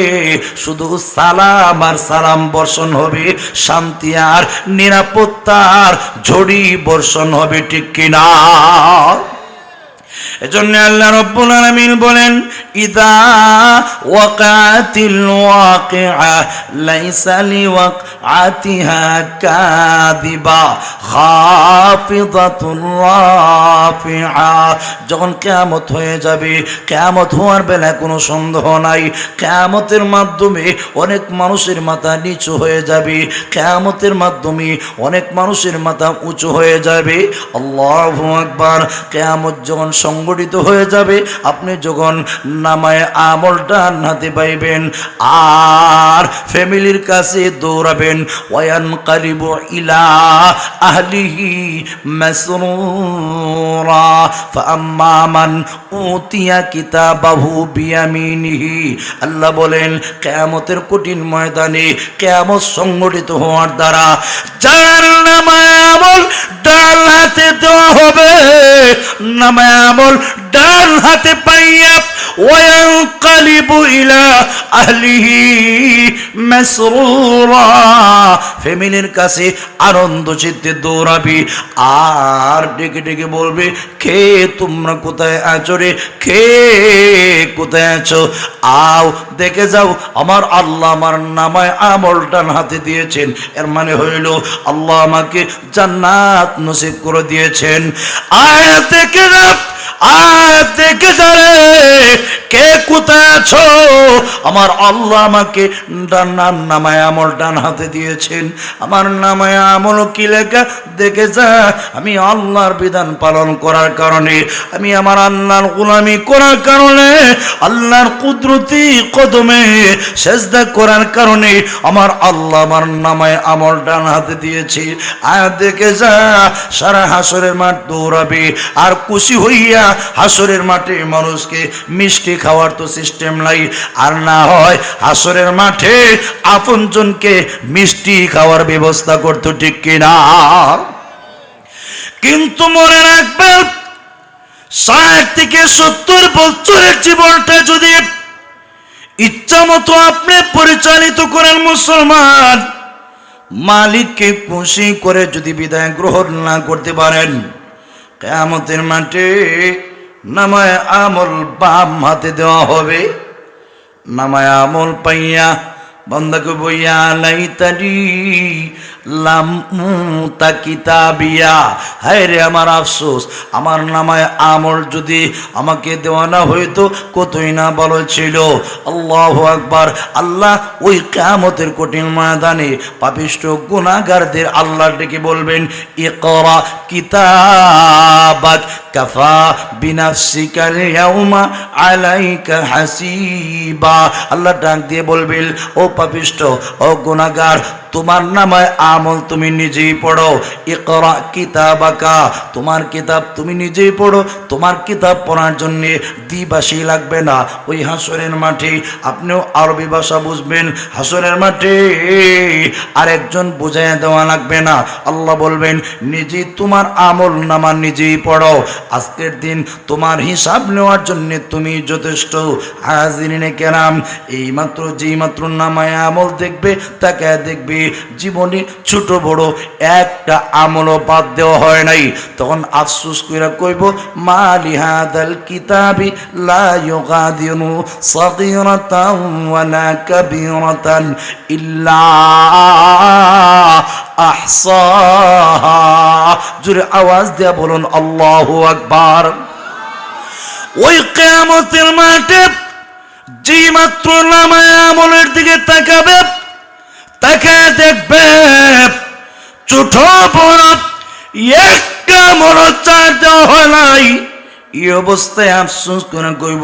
শুধু সালাম আর সালাম বর্ষণ হবে, শান্তি আর নিরাপত্তার ঝড়ি বর্ষণ হবে, ঠিক কিনা? এজন্য আল্লাহ রাব্বুল আলামিন বলেন, ইযা ওয়াকাতিল ওয়াকিআ লাইসা লিওয়াকআতিহা কাযিবা খাফিদাতুর রাফিআ। যখন কিয়ামত হয়ে যাবে, কিয়ামত হওয়ার বেলায় কোনো সন্দেহ নাই, কিয়ামতের মাধ্যমে অনেক মানুষের মাথা নিচু হয়ে যাবে, কিয়ামতের মাধ্যমে অনেক মানুষের মাথা উঁচু হয়ে যাবে। আল্লাহু আকবার। কিয়ামত যখন সংগঠিত হয়ে যাবে, আপনি যখন নামায়ে আমলটা হাতে পাইবেন আর ফ্যামিলির কাছে দৌড়াবেন, ওয়ায়ানকালিবু ইলা আহলিহি মাসরুরা ফাআম্মা মান উতিয়া কিতাবাহু বিয়ামিনিহি। আল্লাহ বলেন কিয়ামতের কঠিন ময়দানে, কিয়ামত সংগঠিত হওয়ার দ্বারা যার নামায়ে আমল ডান হাতে দেওয়া হবে, নামায়ে আমল ডান হাতে পাইয়া ওয়ায়ানকালিবু ইলা আহলিহি মাসরুরা, ফ্যামিলির কাছে আনন্দ চিত্তে দৌড়াবি আর ডেকে ডেকে বলবে, কে তোমরা কোথায় আছো রে, কে কোথায় আছো, আও দেখে যাও আমার আল্লাহ আমার নামায় আমল ডান হাতে দিয়েছেন। এর মানে হইল আল্লাহ আমাকে জান্নাত নসিব করে দিয়েছেন। আয় দেখে যাও, আয় দেখে যা রে, কে কোথায় আছো, আমার আল্লাহ আমাকে নামায় আমল ডান হাতে দিয়েছেন। আমার নামায় আমল কি লেখা দেখে যা। আমি আল্লাহর বিধান পালন করার কারণে, আমি আমার আল্লাহর গোলামি করার কারণে, আল্লাহর কুদরতি কদমে সেজদা করার কারণে আমার আল্লাহ আমার নামায় আমল ডান হাতে দিয়েছি। আয় দেখে যা। সারা হাসরের মাঠ দৌড়াবে আর খুশি হইয়া হাসরের মাঠে মানুষকে মিষ্টি খাওয়ার তো সিস্টেম নাই, আর না হয় হাসরের মাঠে আপনজনকে মিষ্টি খাওয়ার ব্যবস্থা করতো, ঠিক কিনা? কিন্তু মনে রাখবেন 60 থেকে 70 বছরের জীবনটা যদি ইচ্ছা মতো আপনি পরিচালিত করেন মুসলমান, মালিককে খুশি করে যদি বিদায় গ্রহণ না করতে পারেন, কিয়ামতের মাঠে নামায়ে আমল বাম হাতে দেওয়া হবে। নামায়ে আমল পাইয়া বান্দাকে বইয়া লাইতানি লাম মুতা কিতাবিয়া, হায় রে আমার আফসোস, আমার নামায়ে আমল যদি আমাকে দেওয়া না হইতো কতই না ভালো ছিল। আল্লাহু আকবার। আল্লাহ ওই কিয়ামতের কঠিন ময়দানে পাপিষ্ঠ গুনাহগারদের আল্লাহ ডেকে বলবেন, ইকরা কিতাবাক কাফা বিনাফসিকাল ইয়াউমা আলাইকা হাসিবা। আল্লাহ ডাক দিয়ে বলবেন, ও পাপিষ্ঠ, ও গুনাহগার, তোমার নামায় আমল তুমি নিজেই পড়ো। ইকরা কিতাবাকা, তোমার কিতাব তুমি নিজেই পড়ো। তোমার কিতাব পড়ার জন্য দ্বিভাষী লাগবে না। ওই হাসরের মাঠে আপনিও আরবি ভাষা বুঝবেন, হাসরের মাঠে আরেকজন বুঝাইয়া দেওয়া লাগবে না। আল্লাহ বলবেন, নিজেই তোমার আমল নামা নিজেই পড়ো। আজকের দিন তোমার হিসাব নেওয়ার জন্য তুমি যথেষ্ট। হাজিরিনে কেরাম, এইমাত্র যেই মাত্র নামায় আমল দেখবে, তাকে দেখবে জীবনে ছোট বড় একটা আমলও বাদ দেওয়া হয় নাই। তখন আফসোস কইরা কইব, মালি হাদাল কিতাবি লা ইউগাদিরু সাগীরাতান ওয়ালা কাবীরাতান ইল্লা আহসাহা। জোরে আওয়াজ দেয়া বলুন আল্লাহু আকবার। ওই কিয়ামতের মাঠে যে মাত্র নামায় আমলের দিকে তাকাবে, তাকায় দেখবে ছোট বড় একটা আমল চার দেওয়া হয় নাই। এই অবস্থায় আফসোস করে কইব,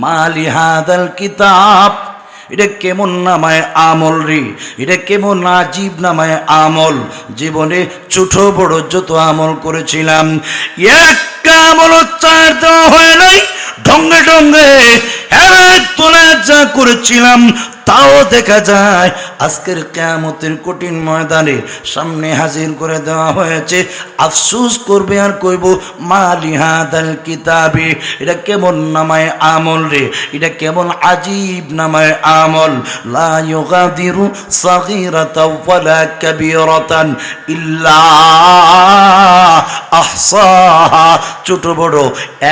মালি হাদাল কিতাব, এটা কেমন নামায় আমল রে, এটা কেমন আজীব নামায় আমল। জীবনে ছোট বড় যত আমল করেছিলাম একটা আমল চার দেওয়া হয় নাই। ঢঙ্গে ঢঙ্গে এক তোলা যা করেছিলাম তাও দেখা যায় আজকের কিয়ামতের কঠিন ময়দানে সামনে হাজির করে দেওয়া হয়েছে। আফসোস করবে আর কইব, মালি হাদাল কিতাবে, এটা কেমন নামায় আমল রে, এটা কেমন আজীব নামায় আমল। লা ইউগাদিরু সাগীরাতাও ওয়ালা কাবীরাতান ইল্লা আহসাহা, ছোট বড়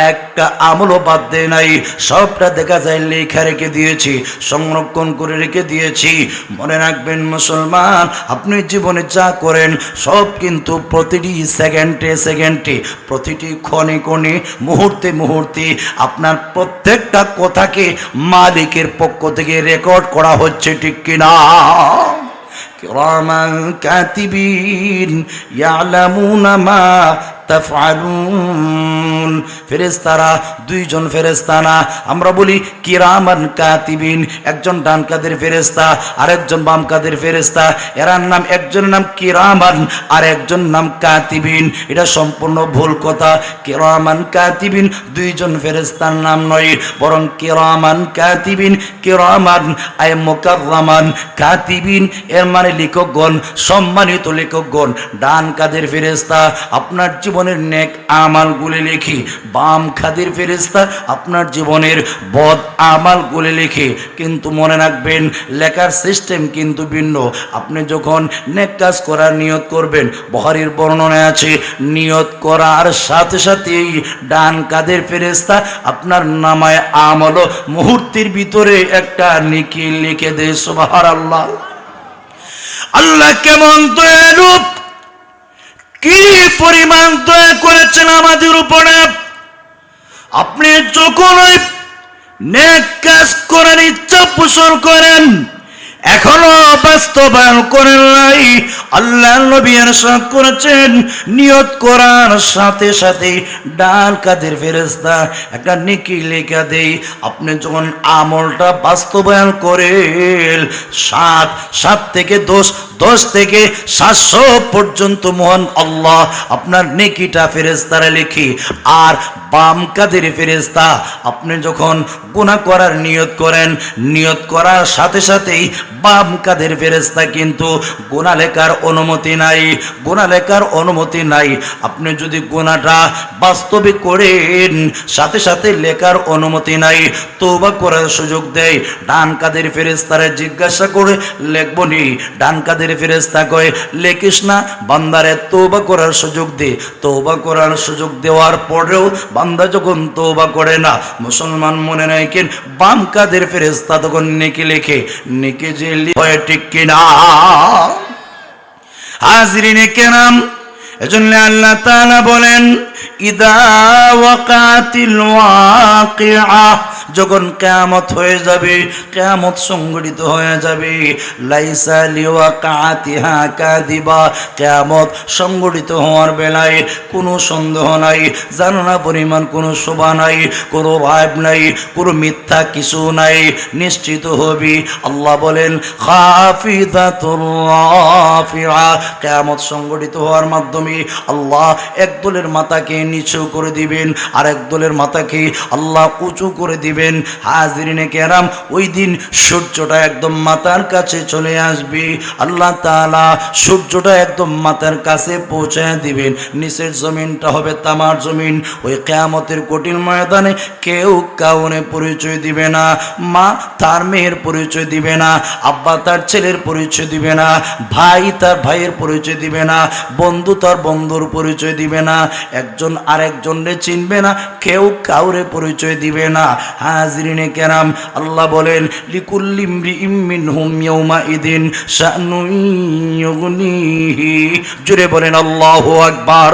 একটা আমলও বাদ দেয় নাই, সবটা দেখা যায় লেখা রেখে দিয়েছি, সংরক্ষণ করে রেখে দিয়েছি। মনে রাখবেন মুসলমান, আপনি জীবনে যা করেন সব কিন্তু প্রতিটি সেকেন্ডে সেকেন্ডে, প্রতিটি ক্ষণে ক্ষণে, মুহূর্তে মুহূর্তে আপনার প্রত্যেকটা কথাকে মালিকের পক্ষ থেকে রেকর্ড করা হচ্ছে, ঠিক কিনা? কিরামান কাতিবিন ইয়ালামুনা মা তাফআলুন। ফেরেশতারা দুইজন ফেরেশতা না, আমরা বলি কিরামান কাতিবিন, একজন ডান কাদের ফেরেশতা আর একজন বাম কাদের ফেরেশতা। এরার নাম, একজনের নাম কিরামান আর একজন নাম কাতিবিন। এটা সম্পূর্ণ ভুল কথা। কিরামান কাতিবিন দুইজন ফেরেশতার নাম নয়, বরং কিরামান কাতিবিন, কিরামান আয় মুকাররামান, কাতিবিন এর মানে লেখকগণ, সম্মানিত লেখকগণ। ডান কাদের ফেরেশতা আপনার জীবনের নেক আমালগুলি লিখি, বাম কাদের ফেরেশতা আপনার জীবনের বদ আমালগুলি লিখে। কিন্তু মনে রাখবেন, লেখার সিস্টেম কিন্তু ভিন্ন। আপনি যখন নেক কাজ করার নিয়ত করবেন, বুখারীর বর্ণনায় আছে, নিয়ত করার সাথে সাথেই ডান কাদের ফেরেশতা আপনার নামায় আমল মুহূর্তের ভিতরে একটা নেকি লিখে দেয়। সুবহানাল্লাহ। আল্লাহ কেমন দয়ালু, কি পরিমাণ দয়া করেছেন আমাদের উপরে। আপনি যখন নেক কাজ করার ইচ্ছা পোষণ করেন, এখনো বাস্তবায়ন করেন নাই, আল্লাহ নবী ইরশাদ করেছেন, নিয়ত করার সাথে সাথে ডান কাদের ফেরেশতা একটা নেকি লেখা দেই। আপনি যখন আমলটা বাস্তবায়ন করেন, 7 থেকে 10 থেকে 700 পর্যন্ত মহান আল্লাহ আপনার নেকিটা ফেরেশতারা লিখি। আর বাম কাদের ফেরেশতা আপনি যখন গুনাহ করার নিয়ত করেন, নিয়ত করার সাথে সাথেই বাম কাদের ফেরেশতা কিন্তু গুনাহ লেখার অনুমতি নাই, গুনাহ লেখার অনুমতি নাই। আপনি যদি গুনাহটা বাস্তবে করেন, সাথে সাথে লেখার অনুমতি নাই, তওবা করার সুযোগ দেয়। ডান কাদের ফেরেশতারা জিজ্ঞাসা করে, লিখবো নি? ডান কাদের ফেরেশতা কয়, লেখিস না, বান্দারে তওবা করার সুযোগ দে। তওবা করার সুযোগ দেওয়ার পরেও বান্দা যখন তওবা করে না, মুসলমান মনে রাখেন, বাম কাদের ফেরেশতা তখন নেকি লেখে। নেকি যে হয়, ঠিক কিনা? হাজিরিনে কেরাম, এজন্য আল্লাহ তাআলা বলেন, ইদা ওয়াকাতিল ওয়াকিআ, যখন কিয়ামত হয়ে যাবে, কিয়ামত সংঘটিত হয়ে যাবে, লাইসা লিওয়াকাতিহা কাযিবা, কিয়ামত সংঘটিত হওয়ার বেলায় কোনো সন্দেহ নাই, জানা পরিমাণ কোনো শোভা নাই, কোনো রাইব নাই, কোনো মিথ্যা কিছু নাই, নিশ্চিত হবি। আল্লাহ বলেন, খাফিদাতুর রাফিআ, কিয়ামত সংঘটিত হওয়ার মাধ্যমে আল্লাহ একদলের মাথাকে নিচু করে দিবেন, আর একদলের মাথাকে আল্লাহ উঁচু করে দিবেন। হাজিরিনে কেরাম, ওই দিন সূর্যটা একদম মাথার কাছে চলে আসবে। আল্লাহ তাআলা সূর্যটা একদম মাথার কাছে পৌঁছায় দিবেন। নিচের জমিনটা হবে তামার জমিন। ওই কিয়ামতের কঠিন ময়দানে কেউ কাউনে পরিচয় দিবে না, মা তার মেয়ের পরিচয় দিবে না, আব্বা তার ছেলের পরিচয় দিবে না, ভাই তার ভাইয়ের পরিচয় দিবে না, বন্ধু তার বন্ধুর পরিচয় দিবে না, একজন আরেকজনকে চিনবে না, কেউ কাউরে পরিচয় দিবে না। হাজিরিনে কেরাম, আল্লাহ বলেন, লিকুল্লি ইমরিইম মিনহুম ইয়াউমাইদিন শানুন ইউগনিহি। জোরে বলেন আল্লাহু আকবার।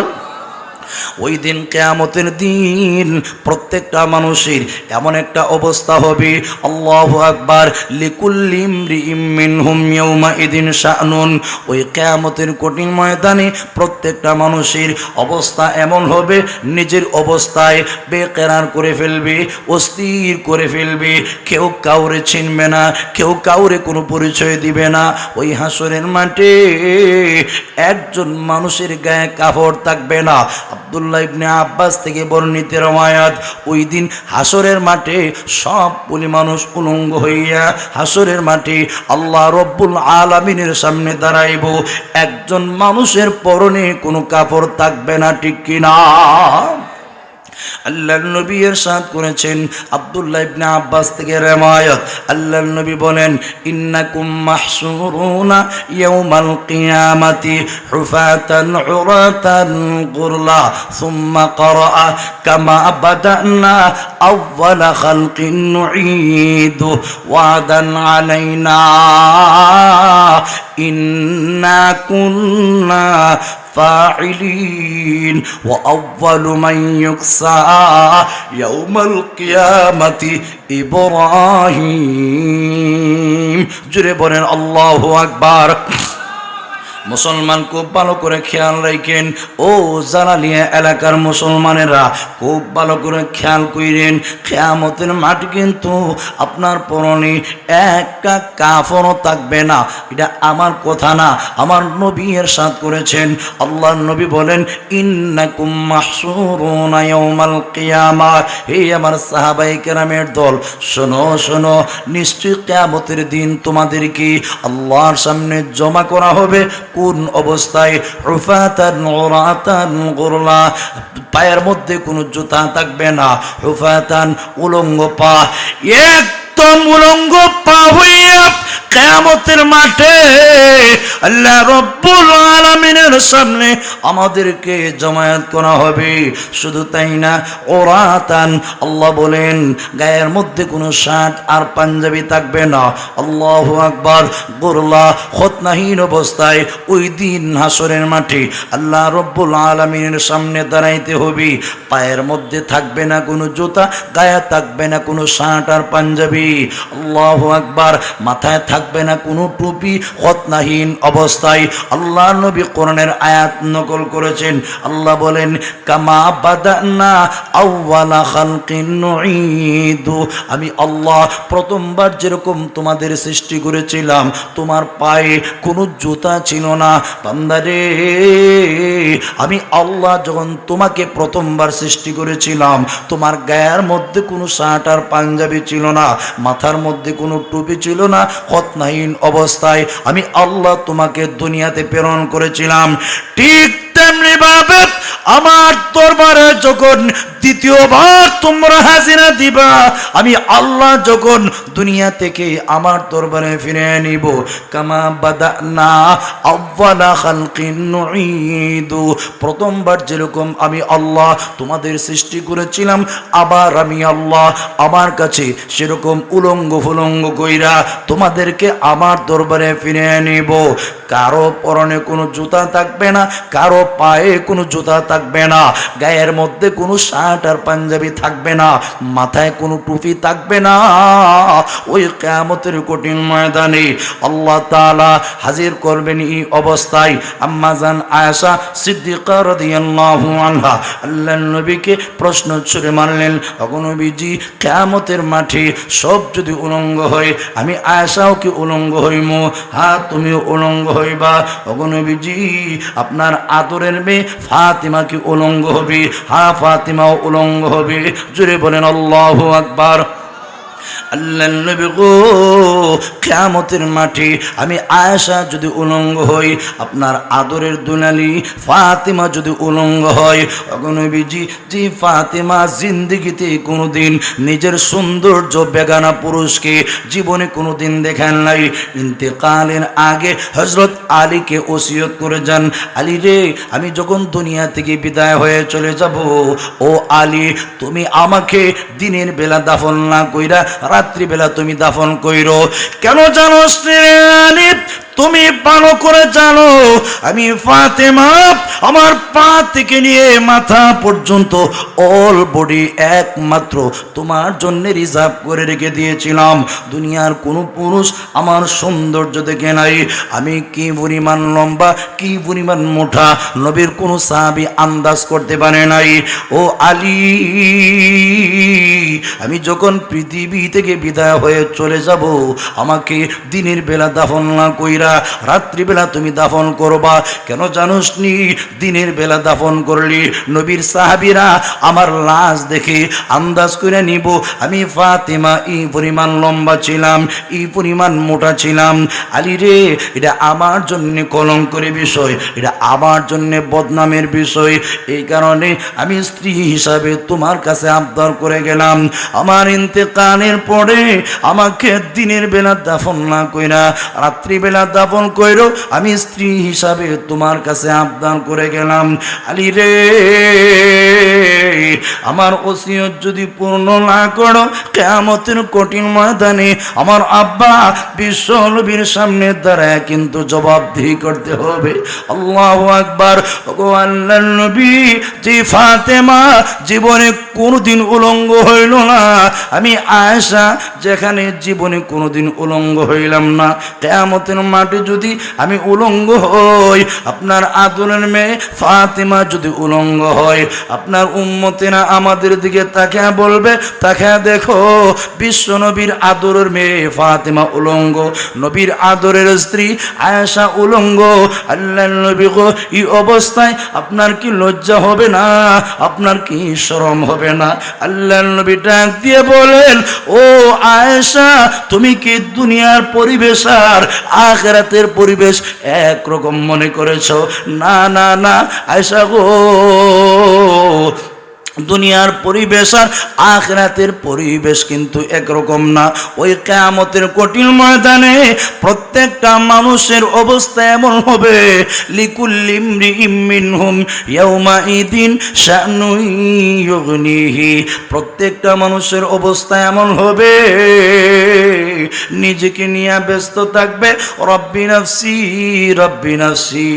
ওই দিন কিয়ামতের দিন প্রত্যেকটা মানুষের এমন একটা অবস্থা হবে, আল্লাহু আকবার, লিকুল্লি ইমরিইম মিনহুম ইয়াউমাইদিন শাআনুন। ওই কিয়ামতের কঠিন ময়দানে প্রত্যেকটা মানুষের অবস্থা এমন হবে, নিজের অবস্থায় বেকরার করে ফেলবে, অস্থির করে ফেলবে, কেউ কাউরে চিনবে না, কেউ কাউরে কোনো পরিচয় দিবে না। ওই হাসরের মাঠে একজন মানুষের গায়ে কাপড় থাকবে না। আব্দুল্লাহ ইবনে আব্বাস থেকে বর্ণিত রওয়ায়াত, ওই দিন হাসরের মাঠে সবগুলি মানুষ উলঙ্গ হইয়া হাসরের মাঠে আল্লাহ রব্বুল আলামিনের সামনে দাঁড়াইব। একজন মানুষের পরনে কোনো কাপড় থাকবে না, ঠিক কিনা? আল্লাহর নবী ইরশাদ করেছেন, আব্দুল্লাহ ইবনে আব্বাস থেকে রওয়ায়াত, আল্লাহর নবী বলেন, ইন্নাকুম মাহশুরুনা ইয়াউমাল কিয়ামাতি হুফাতান উরাতান গুরলা সুম্মা ক্বারাআ কামা বাদানা আউওয়ালা খালকিন নুঈদু ওয়াদান আলাইনা ইন্না কুন্না فاعلين وأول من يقصى يوم القيامة إبراهيم জুড়ে বলেন আল্লাহু আকবার। মুসলমান খুব ভালো করে খেয়াল রাখেন, ও জালালিয়া এলাকার মুসলমানেরা খুব ভালো করে খেয়াল করেন, কিয়ামতের মাঠ কিন্তু আপনার পরনে একটা কাফনও থাকবে না। এটা আমার কথা না, আমার নবী ইরশাদ করেছেন। আল্লাহর নবী বলেন, ইন্নাকুম মাহশুরুনা ইয়াউমাল কিয়ামাহ। হে আমার সাহাবায়ে কেরামের দল, শোনো শোনো, নিশ্চয় কিয়ামতের দিন তোমাদেরকে আল্লাহর সামনে জমা করা হবে। কোন অবস্থায়? হুফাতান উরাতান গুরলা, পায়ের মধ্যে কোনো জুতা থাকবে না। হুফাতান, উলঙ্গ পা, একদম উলঙ্গ পা হইয়া কিয়ামতের মাঠে আল্লাহ রব্বুল আলামিনের সামনে আমাদেরকে জমায়েত করা হবে। শুধু তাই না, ওরাতান, আল্লাহ বলেন গায়ের মধ্যে কোনো শার্ট আর পাঞ্জাবি থাকবে না। আল্লাহু আকবার। গুরলা, খতনাহীন অবস্থায় ওই দিন হাসরের মাঠে আল্লাহ রব্বুল আলামিনের সামনে দাঁড়াইতে হবে। পায়ের মধ্যে থাকবে না কোনো জুতা, গায়ে থাকবে না কোনো শার্ট আর পাঞ্জাবি। আল্লাহু আকবার। মাথায় থাকবে না কোনো টুপি, খতনাহীন অবস্থায়। আল্লাহ নবী কোরআনের আয়াত নকল করেছেন। আল্লাহ বলেন, কামা বাদানা আউওয়ালা খালকিন নুঈদু। আমি আল্লাহ প্রথমবার যেরকম তোমাদের সৃষ্টি করেছিলাম, তোমার পায়ে কোনো জুতা ছিল না। বান্দারে, আমি আল্লাহ যখন তোমাকে প্রথমবার সৃষ্টি করেছিলাম, তোমার গায়ের মধ্যে কোনো শার্ট আর পাঞ্জাবি ছিল না, মাথার মধ্যে কোনো টুপি ছিল না, খতনাহীন অবস্থায় আমি আল্লাহ তোমাকে দুনিয়াতে প্রেরণ করেছিলাম। ঠিক তেমনি ভাবে আমার দরবারে যখন দ্বিতীয়বার তোমরা হাজিরা দিবা, আমি আল্লাহ যখন দুনিয়া থেকে আমার দরবারে ফিরে নিব, কামা বাদানা আউওয়ালা খালকিন নুঈদু, প্রথমবার যেরকম আমি আল্লাহ তোমাদের সৃষ্টি করেছিলাম, আবার আমি আল্লাহ আমার কাছে সেরকম উলঙ্গ ফুলঙ্গ কইরা তোমাদেরকে আমার দরবারে ফিরে নিব। কারো পরনে কোনো জুতা থাকবে না, কারো পায়ে কোনো জুতা থাকবে না, গায়ের মধ্যে কোনো শার্ট আর পাঞ্জাবি থাকবে না, মাথায় কোনো টুপি থাকবে না। ওই কিয়ামতের কঠিন ময়দানে আল্লাহ তাআলা হাজির করবেন এই অবস্থায় আম্মা জান আয়েশা সিদ্দিকা রাদিয়াল্লাহু আনহা আল্লাহর নবীকে প্রশ্ন ছুড়ে মারলেন, ওগো নবীজি, কিয়ামতের মাঠে সব যদি উলঙ্গ হয়, আমি আয়েশাও কি উলঙ্গ হইমু? হ্যাঁ, তুমিও উলঙ্গ হইবা। ওগো নবীজি, আপনার আদরের মেয়ে ফাতিমা কি উলঙ্গ হবে? হ্যাঁ, ফাতিমাও উলঙ্গ হবে। জোরে বলেন আল্লাহু আকবার। আল্লাহর নবী গো, কিয়ামতের মাঠে আমি আয়েশা যদি উলঙ্গ হই, আপনার আদরের দুলালি ফাতিমা যদি উলঙ্গ হয়, ওগো নবীজি, যে ফাতিমা জিন্দেগিতে কোনোদিন নিজের সৌন্দর্য বেগানা পুরুষকে জীবনে কোনোদিন দেখেন নাই, ইন্তেকালের আগে হযরত আলীকে ওসিয়ত করে যান, আলী রে, আমি যখন দুনিয়া থেকে বিদায় হয়ে চলে যাব, ও আলী, তুমি আমাকে দিনের বেলা দাফন না কইরা রাত্রিবেলা তুমি দাফন কইরো। কেন জানোস রে আলী? তুমি ভালো করে জানো আমি ফাতেমা আমার পা থেকে নিয়ে মাথা পর্যন্ত অল বডি একমাত্র তোমার জন্য রিজার্ভ করে রেখে দিয়েছিলাম। দুনিয়ার কোনো পুরুষ আমার সৌন্দর্য দেখে নাই, আমি কি পরিমাণ লম্বা, কি পরিমাণ মোটা, নবীর কোনো সাহাবী আন্দাজ করতে পারে নাই। ও আলী, আমি যখন পৃথিবী থেকে বিদায় হয়ে চলে যাব, আমাকে দিনের বেলা দাফন না কইরা রাত্রিবেলা তুমি দাফন করবা। কেন জানোস নি? দিনের বেলা দাফন করলি নবীর সাহাবীরা আমার লাশ দেখে আন্দাজ করে নিব আমি ফাতেমা এই পরিমাণ লম্বা ছিলাম, এই পরিমাণ মোটা ছিলাম। আলী রে, এটা আমার জন্য কলঙ্কের বিষয়, এটা আমার জন্য বদনামের বিষয়। এই কারণে আমি স্ত্রী হিসাবে তোমার কাছে আবদার করে গেলাম, আমার ইন্তেকালের পরে আমাকে দিনের বেলা দাফন না কইরা রাত্রিবেলা দাফন কইরো, আমি স্ত্রী হিসাবে তোমার কাছে আবদার করে গেলাম। আলী রে, আমার ওসিয়ত যদি পূর্ণ না করো, কিয়ামতের কঠিন ময়দানে আমার আব্বা বিশ্ব নবীর সামনে দাঁড়ায় কিন্তু জবাবদিহি করতে হবে। আল্লাহু আকবার। ওগো আল্লাহর নবী, যে ফাতেমা জীবনে কোনোদিন উলঙ্গ হইল না, আমি আয়েশা যেখানে জীবনে কোনোদিন উলঙ্গ হইলাম না, কিয়ামতের মাঠে যদি আমি উলঙ্গ হই, আপনার আদরের মেয়ে ফাতেমা যদি উলঙ্গ হয়, আপনার উম্মতেরা আমাদের দিকে তাকিয়ে বলবে, তাকিয়ে দেখো বিশ্ব নবীর আদরের মেয়ে ফাতেমা উলঙ্গ, নবীর আদরের স্ত্রী আয়েশা উলঙ্গ। আল্লাহর নবী গো, এই অবস্থায় আপনার কি লজ্জা হবে না? আপনার কি শরম হবে না? আল্লাহর নবী ডাক দিয়ে বলেন, ও আয়েশা, তুমি কি দুনিয়ার পরিবেশ আর আখিরাতের পরিবেশ একরকম মনে করেছো? না না না আয়েশা গো, দুনিয়ার পরিবেশ আর আখিরাতের পরিবেশ কিন্তু একরকম না। ওই কিয়ামতের কঠিন ময়দানে প্রত্যেকটা মানুষের অবস্থা এমন হবে, লিকুল্লি ইমরিইম মিনহুম ইয়াউমাইদিন শানুন ইউগনিহি, প্রত্যেকটা মানুষের অবস্থা এমন হবে নিজেকে নিয়ে ব্যস্ত থাকবে, রব্বি নাফসি রব্বি নাফসি,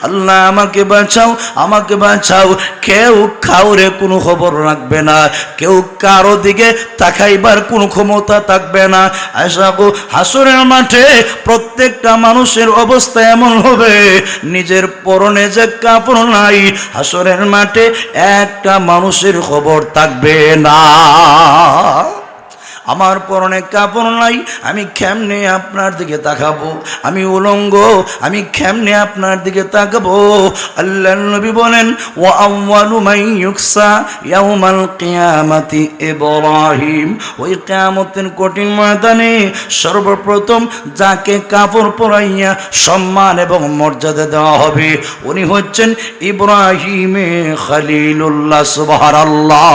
আল্লাহ আমাকে বাঁচাও আমাকে বাঁচাও। কেউ কাউরে কোনো খবর রাখবে না, কেউ কারো দিকে তাকাইবার কোনো ক্ষমতা থাকবে না। আয়েশা গো, হাসরের মাঠে প্রত্যেকটা মানুষের অবস্থা এমন হবে নিজের পরনে যে কাপড় নাই, হাসরের মাঠে একটা মানুষের খবর থাকবে না। আমার পরনে কাপড় নাই, আমি কেমনে আপনার দিকে তাকাবো? আমি উলঙ্গ, আমি কেমনে আপনার দিকে তাকাবো? আল্লাহর নবী বলেন, ওয়া আউয়ালু মান ইউকসা ইয়াউমাল কিয়ামাতি ইব্রাহিম, ওই কিয়ামতের কঠিন ময়দানে সর্বপ্রথম যাকে কাপড় পরাইয়া সম্মান এবং মর্যাদা দেওয়া হবে, উনি হচ্ছেন ইব্রাহিমে খলিলুল্লাহ। সুবহানাল্লাহ।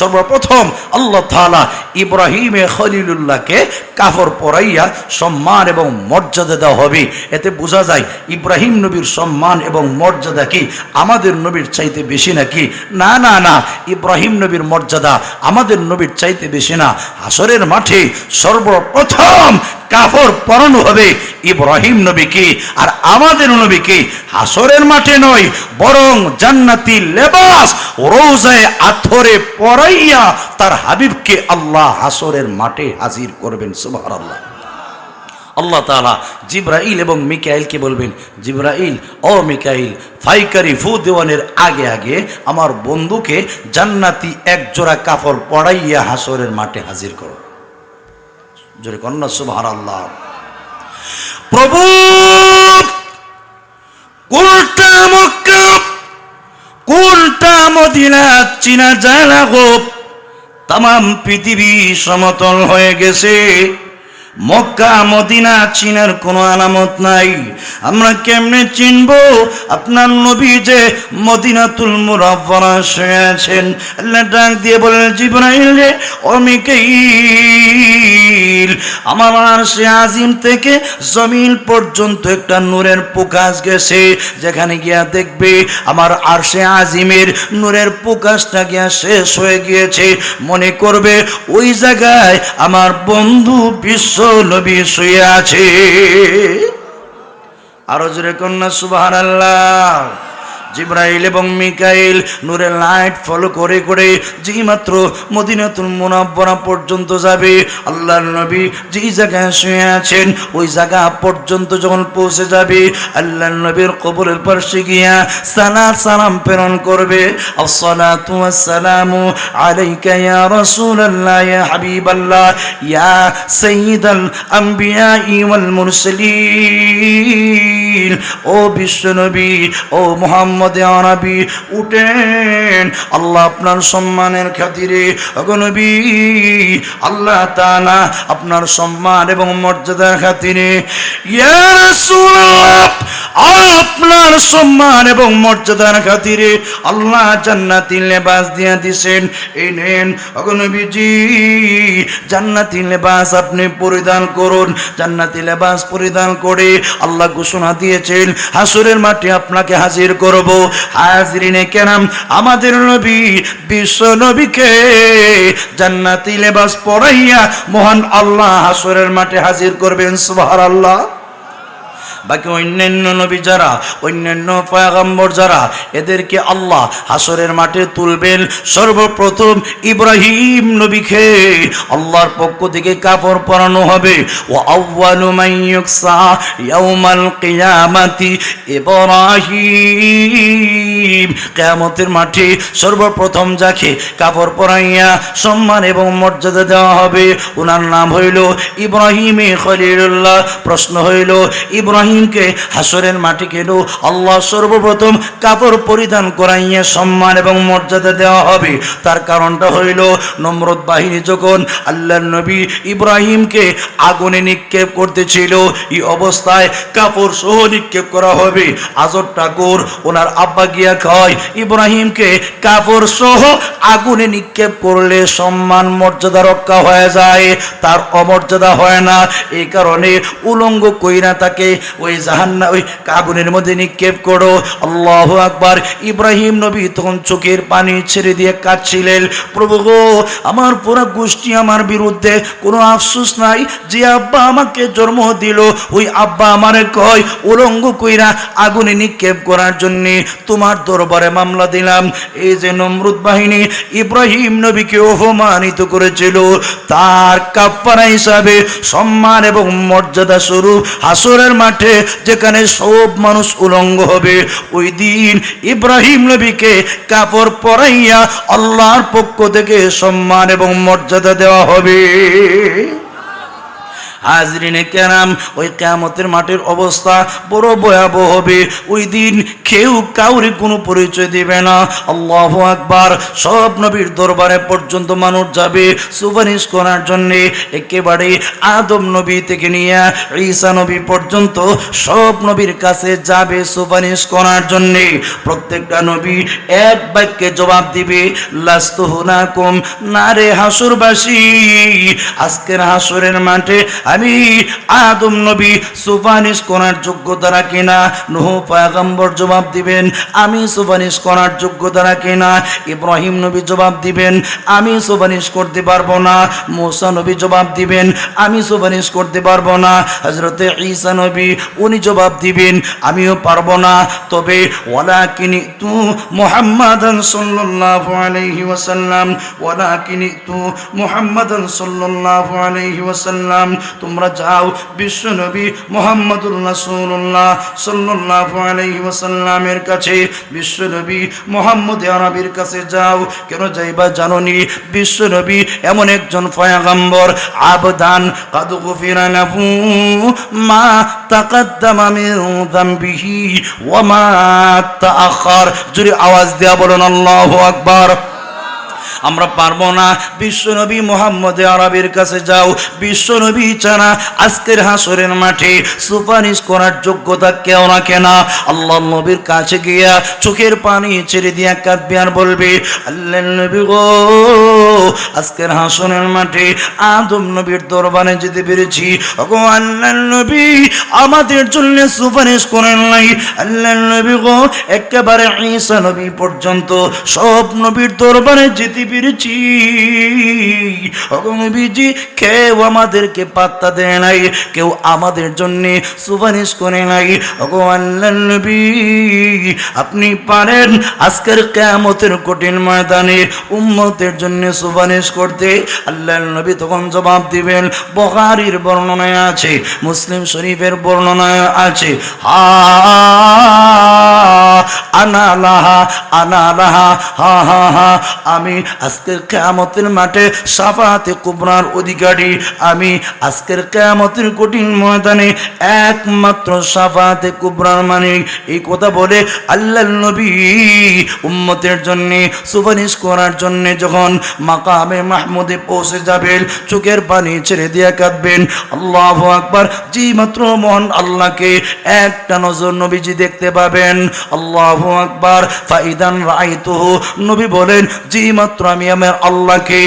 সর্বপ্রথম আল্লাহ তাআলা ইব্রাহিমে খলিলুল্লাহকে কাপড় পরাইয়া সম্মান এবং মর্যাদা দেওয়া হবে। এতে বোঝা যায় ইব্রাহিম নবীর সম্মান এবং মর্যাদা কি আমাদের নবীর চাইতে বেশি নাকি? না না না, ইব্রাহিম নবীর মর্যাদা আমাদের নবীর চাইতে বেশি না। হাসরের মাঠে সর্বপ্রথম কাপড় পরানো হবে ইব্রাহিম নবীকে, আর আমাদের নবীকে হাসরের মাঠে নয়, বরং জান্নাতি লেবাস রোজায় আথরে পরাইয়া তার হাবিবকে আল্লাহ হাসরের মাঠে হাজির করবেন। সুবহানাল্লাহ। আল্লাহ তাআলা জিবরাইল এবং মিকাইলকে বলবেন, জিবরাইল ও মিকাইল, ফাইকারি ফু দেওয়ানের আগে আগে আমার বন্ধুকে জান্নাতি এক জোড়া কাপড় পরাইয়া হাসরের মাঠে হাজির করো। জোরে কন্যা সুবহানাল্লাহ। প্রভু, কোনটা মক্কা কোনটা মদিনা চিনা যায় না গো, তাম পৃথিবী সমতল হয়ে গেছে, মক্কা মদিনা চিনার কোনো আলামত নাই। আমরা কেমনে চিনব আপনার নবী যে মদিনাতুল মুনাওয়ারা শুয়ে আছেন? আল্লাহ ডাক দিয়ে বলেন, জিবরাইল রে, ও মিকাইল, আমার আরশে আজিম থেকে জমিন পর্যন্ত একটা নূরের প্রকাশ গেছে, যেখানে গিয়া দেখবে আমার আরশে আজিমের নূরের প্রকাশটা গিয়া শেষ হয়ে গিয়েছে, মনে করবে ওই জায়গায় আমার বন্ধু বিশ্ব নবী শুয়ে আছে। আরো জোরে কন্যা সুবহানাল্লাহ। জিব্রাইল এবং মিকাইল নূরের লাইট ফলো করে করে যেই মাত্র মদিনাতুল মুনাওয়ারা পর্যন্ত যাবে, আল্লাহর নবী যেই জায়গায় শুয়ে আছেন ওই জায়গা পর্যন্ত যখন পৌঁছে যাবে, আল্লাহর নবীর কবরের পাশে গিয়া সালাম প্রেরণ করবে, আসসালাতু ওয়াসসালামু আলাইকা ইয়া রাসূলুল্লাহ ইয়া হাবিবাল্লাহ ইয়া সাইয়্যিদাল আম্বিয়া ওয়াল মুরসালিন। ও বিশ্বনবী, ও মুহাম্মদ আরবি, উঠেন, আল্লাহ আপনার সম্মানের খাতিরে, ওগো নবী, আল্লাহ তাআলা আপনার সম্মান এবং মর্যাদার খাতিরে, ইয়া রাসূলুল্লাহ, আপনার সম্মান এবং মর্যাদার খাতিরে আল্লাহ জান্নাতি লেবাস দিয়ে দিয়েছেন। এই নেন ওগো নবীজি, জান্নাতি লেবাস আপনি পরিধান করুন। জান্নাতি লেবাস পরিধান করে আল্লাহ ঘোষণা দিয়েছেন, হাসরের মাঠে আপনাকে হাজির করব। হাজিরিনে কেরাম, আমাদের নবী বিশ্ব নবীকে জান্নাতি লেবাস পরাইয়া মহান আল্লাহ হাসরের মাঠে হাজির করবেন। সুবহানাল্লাহ। বাকি অন্যান্য নবী যারা, অন্যান্য পয়গম্বর যারা, এদেরকে আল্লাহ হাসরের মাঠে তুলবেন। সর্বপ্রথম ইব্রাহিম নবীকে আল্লাহর পক্ষ থেকে কাপড় পরানো হবে। ও আউয়ালু মান ইউকসা ইয়াউমাল কিয়ামাতি ইব্রাহিম, কিয়ামতের মাঠে সর্বপ্রথম যাকে কাপড় পরাইয়া সম্মান এবং মর্যাদা দেওয়া হবে ওনার নাম হইল ইব্রাহিম খলিলুল্লাহ। প্রশ্ন হইল, ইব্রাহিমকে হাসরের মাঠে কেন আল্লাহ সর্বপ্রথম কাপড় পরিধান করাইয়া সম্মান এবং মর্যাদা দেওয়া হবে? তার কারণটা হইল, নমরুদ বাহিনী যখন আল্লাহর নবী ইব্রাহিমকে আগুনে নিক্ষেপ করতেছিল, এই অবস্থায় কাপড় সহ নিক্ষেপ করা হবে। আজর ঠাকুর ওনার আব্বা গিয়া কয়, ইব্রাহিমকে কাপড় সহ আগুনে নিক্ষেপ করলে সম্মান মর্যাদা রক্ষা হয়ে যায়, তার অমর্যাদা হয় না। এই কারণে উলঙ্গ কইরা তাকে ওই জাহান্নাম, ওই আগুনের মধ্যে নিক্ষেপ করো। আল্লাহু আকবার। ইব্রাহিম নবী তখন চোখের পানি ছেড়ে দিয়ে কাঁদছিলেন, প্রভু গো, আমার পুরো গোষ্ঠী আমার বিরুদ্ধে, কোনো আফসোস নাই। যে আব্বা আমাকে জন্ম দিল ওই আব্বা আমারে কয় উলঙ্গ কইরা আগুনে নিক্ষেপ করার জন্য তোমার দরবারে মামলা দিলাম। এই যে নমরুদ বাহিনী ইব্রাহিম নবীকে অপমানিত করেছিল, তার কাফারা হিসাবে সম্মান এবং মর্যাদা স্বরূপ হাসরের মাঠে যেখানে সব মানুষ উলঙ্গ হবে, ওই দিন ইব্রাহিম নবীকে কাপড় পরাইয়া আল্লাহর পক্ষ থেকে সম্মান এবং মর্যাদা দেওয়া হবে। হাজরিনে কেরাম, ওই কিয়ামতের মাঠের অবস্থা বড় ভয়াবহ হবে। ওই দিন কেউ কাউরে কোনো পরিচয় দিবে না। আল্লাহু আকবার। সব নবীর দরবারে পর্যন্ত মানুষ যাবে সুপারিশ করার জন্যে। একেবারে আদম নবী থেকে নিয়ে ঈসা নবী পর্যন্ত সব নবীর কাছে যাবে সুপারিশ করার জন্যে। প্রত্যেকটা নবী এক বাক্যে জবাব দিবে, লাস্তু হুনাকুম নারে হাসুরবাসী, আজকের হাসরের মাঠে আমি আদম নবী সুপারিশ করার যোগ্যতা রাখি না। নূহ পয়গম্বর জবাব দিবেন, আমি সুপারিশ করার যোগ্যতা রাখি না। ইব্রাহিম নবী জবাব দিবেন, আমি সুপারিশ করতে পারবো না। মূসা নবী জবাব দিবেন, আমি সুপারিশ করতে পারবো না। হযরতে ঈসা নবী উনি জবাব দিবেন, আমিও পারবো না। তবে ওয়ালাকিন তু মুহাম্মাদান সাল্লাল্লাহু আলাইহি ওয়াসাল্লাম, ওয়ালাকিন তু মুহাম্মাদান সাল্লাল্লাহু আলাইহি ওয়াসাল্লাম, তোমরা যাও বিশ্ব নবী মুহাম্মদুর রাসূলুল্লাহ সাল্লাল্লাহু আলাইহি ওয়াসাল্লামের কাছে, বিশ্ব নবী মুহাম্মদ আরবির কাছে যাও। কেন যাইবা জানোনি? বিশ্ব নবী এমন একজন পয়গম্বর, আবদান কাদ গুফিরা লাহু মা তাকাদ্দামা মিন যামবিহি ওয়া মা তাআখার। জোরে আওয়াজ দেয়া বলুন আল্লাহু আকবার। আমরা পারবো না। বিশ্বনবী মুহাম্মদ আরবির কাছে যাও। বিশ্বনবী ছাড়া আজকের হাসরের মাঠে সুপারিশ করার যোগ্যতা কেউ রাখে না। আল্লাহ নবীর কাছে গিয়া চোখের পানি ছেড়ে দিয়া কাঁদবে আর বলবে, আল্লাহ নবী গো, আজকের হাসনের মাঠে আদম নবীর দরবারে যেতে পেরেছি। ওগো আল্লাহর নবী আমাদের জন্য সুপারিশ করেন নাই। আল্লাহর নবী গো একেবারে ঈসা নবী পর্যন্ত সব নবীর দরবারে যেতে পেরেছি। ওগো নবীজি কেউ আমাদেরকে পাত্তা দেয় নাই, কেউ আমাদের জন্য সুপারিশ করে নাই। ওগো আল্লাহর নবী আপনি পারেন আজকের কিয়ামতের কঠিন ময়দানে উম্মতের জন্য সুপারিশ করতে? আল্লাহর নবী তখন জবাব দিবেন, বুখারীর বর্ণনায় আছে, মুসলিম শরীফের বর্ণনায় আছে, হা আনা লাহা আনা লাহা, হা হা হা আমি আজকের কিয়ামতের মাঠে শাফাআতে কুবরার অধিকারী, আমি আজকের কিয়ামতের কঠিন ময়দানে একমাত্র শাফাআতে কুবরার মালিক। এই কথা বলে আল্লাহর নবী উম্মতের জন্য সুপারিশ করার জন্য যখন মাকামে মাহমুদে পৌঁছে যাবেন, চোখের পানি ছেড়ে দিয়ে কাঁদবেন। আল্লাহু আকবার। যে মাত্র মহান আল্লাহকে একটা নজর নবীজি দেখতে পাবেন। আল্লাহু আকবার। ফাইদান রাআইতুহু, নবী বলেন যে মাত্র আমি আমার আল্লাহকে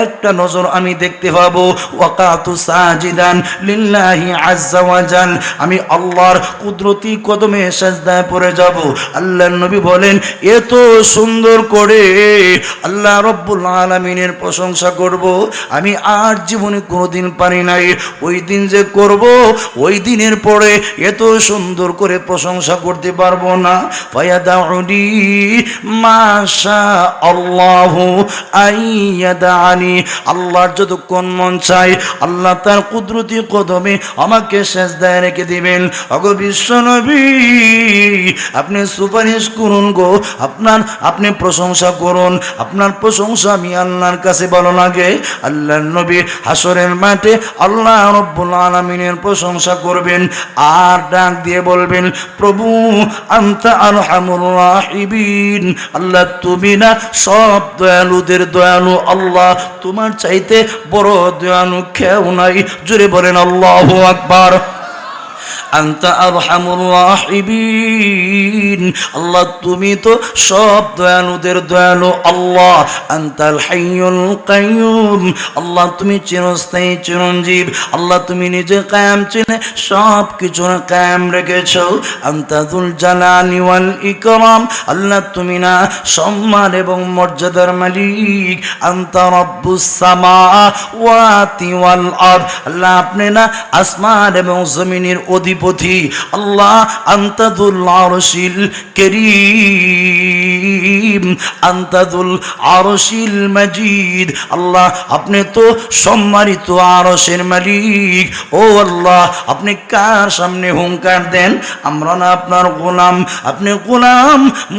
একটা নজর আমি দেখতে পাবো, ওয়াকাতু সাজিদান লিল্লাহি আযজা ওয়া জাল, আমি আল্লাহর কুদরতি কদমে সাজদায় পড়ে যাব। আল্লাহর নবী বলেন এত সুন্দর করে আল্লাহ রব্বুল আলামিনের প্রশংসা করব আমি আর জীবনে কোনোদিন পারি নাই। ওই দিন যে করব, ওই দিনের পরে এত সুন্দর করে প্রশংসা করতে পারবো না। ফায়াদাউনি মাশা আল্লাহু আইয়াদানি, আল্লাহর যতক্ষণ মন চাই আল্লাহ তার কুদরতি কদমে আমাকে সেজদায় রেখে দিবেন। ওগো বিশ্বনবী আপনি সুপারিশ করুন গো, আপনি প্রশংসা করুন, আপনার প্রশংসা আমি আল্লাহর কাছে ভালো লাগে। আল্লাহর নবী হাসরের মাঠে আল্লাহ রব্বুল আলামিনের প্রশংসা করবেন আর ডাক দিয়ে বলবেন, প্রভু আনতা আরহামুর রাহিমিন, আল্লাহ তুমি না সব দয়ালুদের দয়ালু, আল্লাহ তোমার চাইতে বড় দয়ালু কেউ নাই। জোরে বলেন আল্লাহু আকবার। আনতা আরহামুর রাহিমিন, আল্লাহ তুমি তো সব দয়ালুদের দয়ালু, আল্লাহ আনতাল হাইয়ুল কাইয়ুম, আল্লাহ তুমি চিরস্থায়ী চিরঞ্জীব, আল্লাহ তুমি নিজে কায়েম ছিলে সব কিছু কায়েম রেখেছো। আনতা যুল জালালি ওয়াল ইকরাম, আল্লাহ তুমি না সম্মান এবং মর্যাদার মালিক। আনতা রব্বুস সামাওয়াতি ওয়াল আরদ, আল্লাহ আপনি না আসমান এবং জমিনের অধিপতি। আল্লাহ আনতাদুল আরশিল কারীম, আনতাদুল আরশিল মাজিদ, আল্লাহ আপনি তো সম্মানিত আরশের মালিক। ও আল্লাহ আপনি কার সামনে হুঙ্কার দেন? আমরা না আপনার গোলাম, আপনি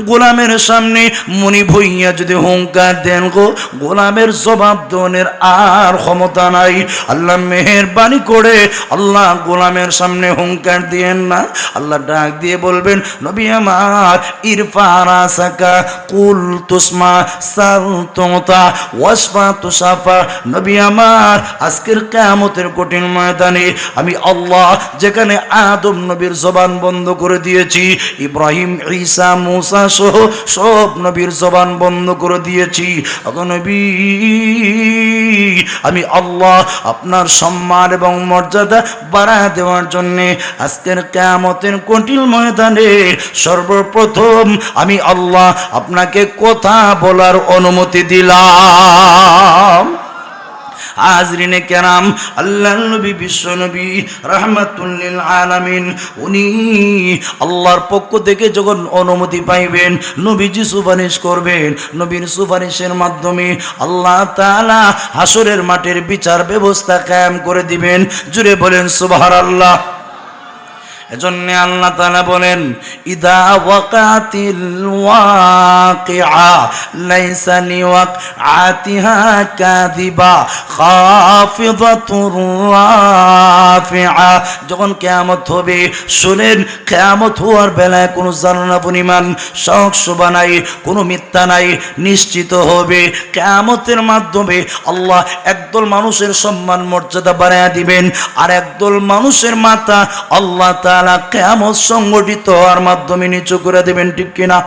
গোলামের সামনে মনি ভইয়া যদি হুঙ্কার দেন গো, গোলামের জবাব দেওয়ার আর ক্ষমতা নাই। আল্লাহ মেহেরবানি করে আল্লাহ গোলামের সামনে হুঙ্কার দিয়েন না। আল্লাহ ডাক দিয়ে বলবেন, নবী আমার ইরফা রাসাকা কুল তুসমা সালতুতা ওয়াসফা তুসাফা, নবী আমার আজকের কিয়ামতের কঠিন ময়দানে আমি আল্লাহ যেখানে আদম নবীর জবান বন্ধ করে দিয়েছি, ইব্রাহিম ঈসা মুসা সহ সব নবীর জবান বন্ধ করে দিয়েছি, নবী আমি আল্লাহ আপনার সম্মান এবং মর্যাদা বাড়ায় দেওয়ার জন্যে আজকের কিয়ামতের কঠিন ময়দানে সর্বপ্রথম আমি আল্লাহ আপনাকে কথা বলার অনুমতি দিলাম। হাজরিনে কেরাম, আল্লাহর নবী বিশ্ব নবী রাহমাতুল লিল আলামিন উনি আল্লাহর পক্ষ থেকে যখন অনুমতি পাইবেন নবীজি সুপারিশ করবেন, নবীর সুপারিশের মাধ্যমে আল্লাহ তাআলা হাসরের মাঠের বিচার ব্যবস্থা কায়েম করে দিবেন। জুড়ে বলেন সুবহানাল্লাহ। এজন্য আল্লাহ তাআলা বলেন, ইদা ওয়াকাতিল ওয়াকিআ লাইসা লিওয়াকআতিহা কাযিবা খাফিদাতুর রাফিআ, যখন কিয়ামত হবে শুনেন, কিয়ামত হওয়ার বেলায় কোনো জানা পরিমাণ শক শোভা নাই, কোনো মিথ্যা নাই, নিশ্চিত হবে কিয়ামতের মাধ্যমে আল্লাহ একদল মানুষের সম্মান মর্যাদা বাড়াইয়া দিবেন আর একদল মানুষের মাথা আল্লাহ কিয়ামত সংগঠিত হওয়ার মাধ্যমে নিচু করে দেবেন। ঠিক কিনা?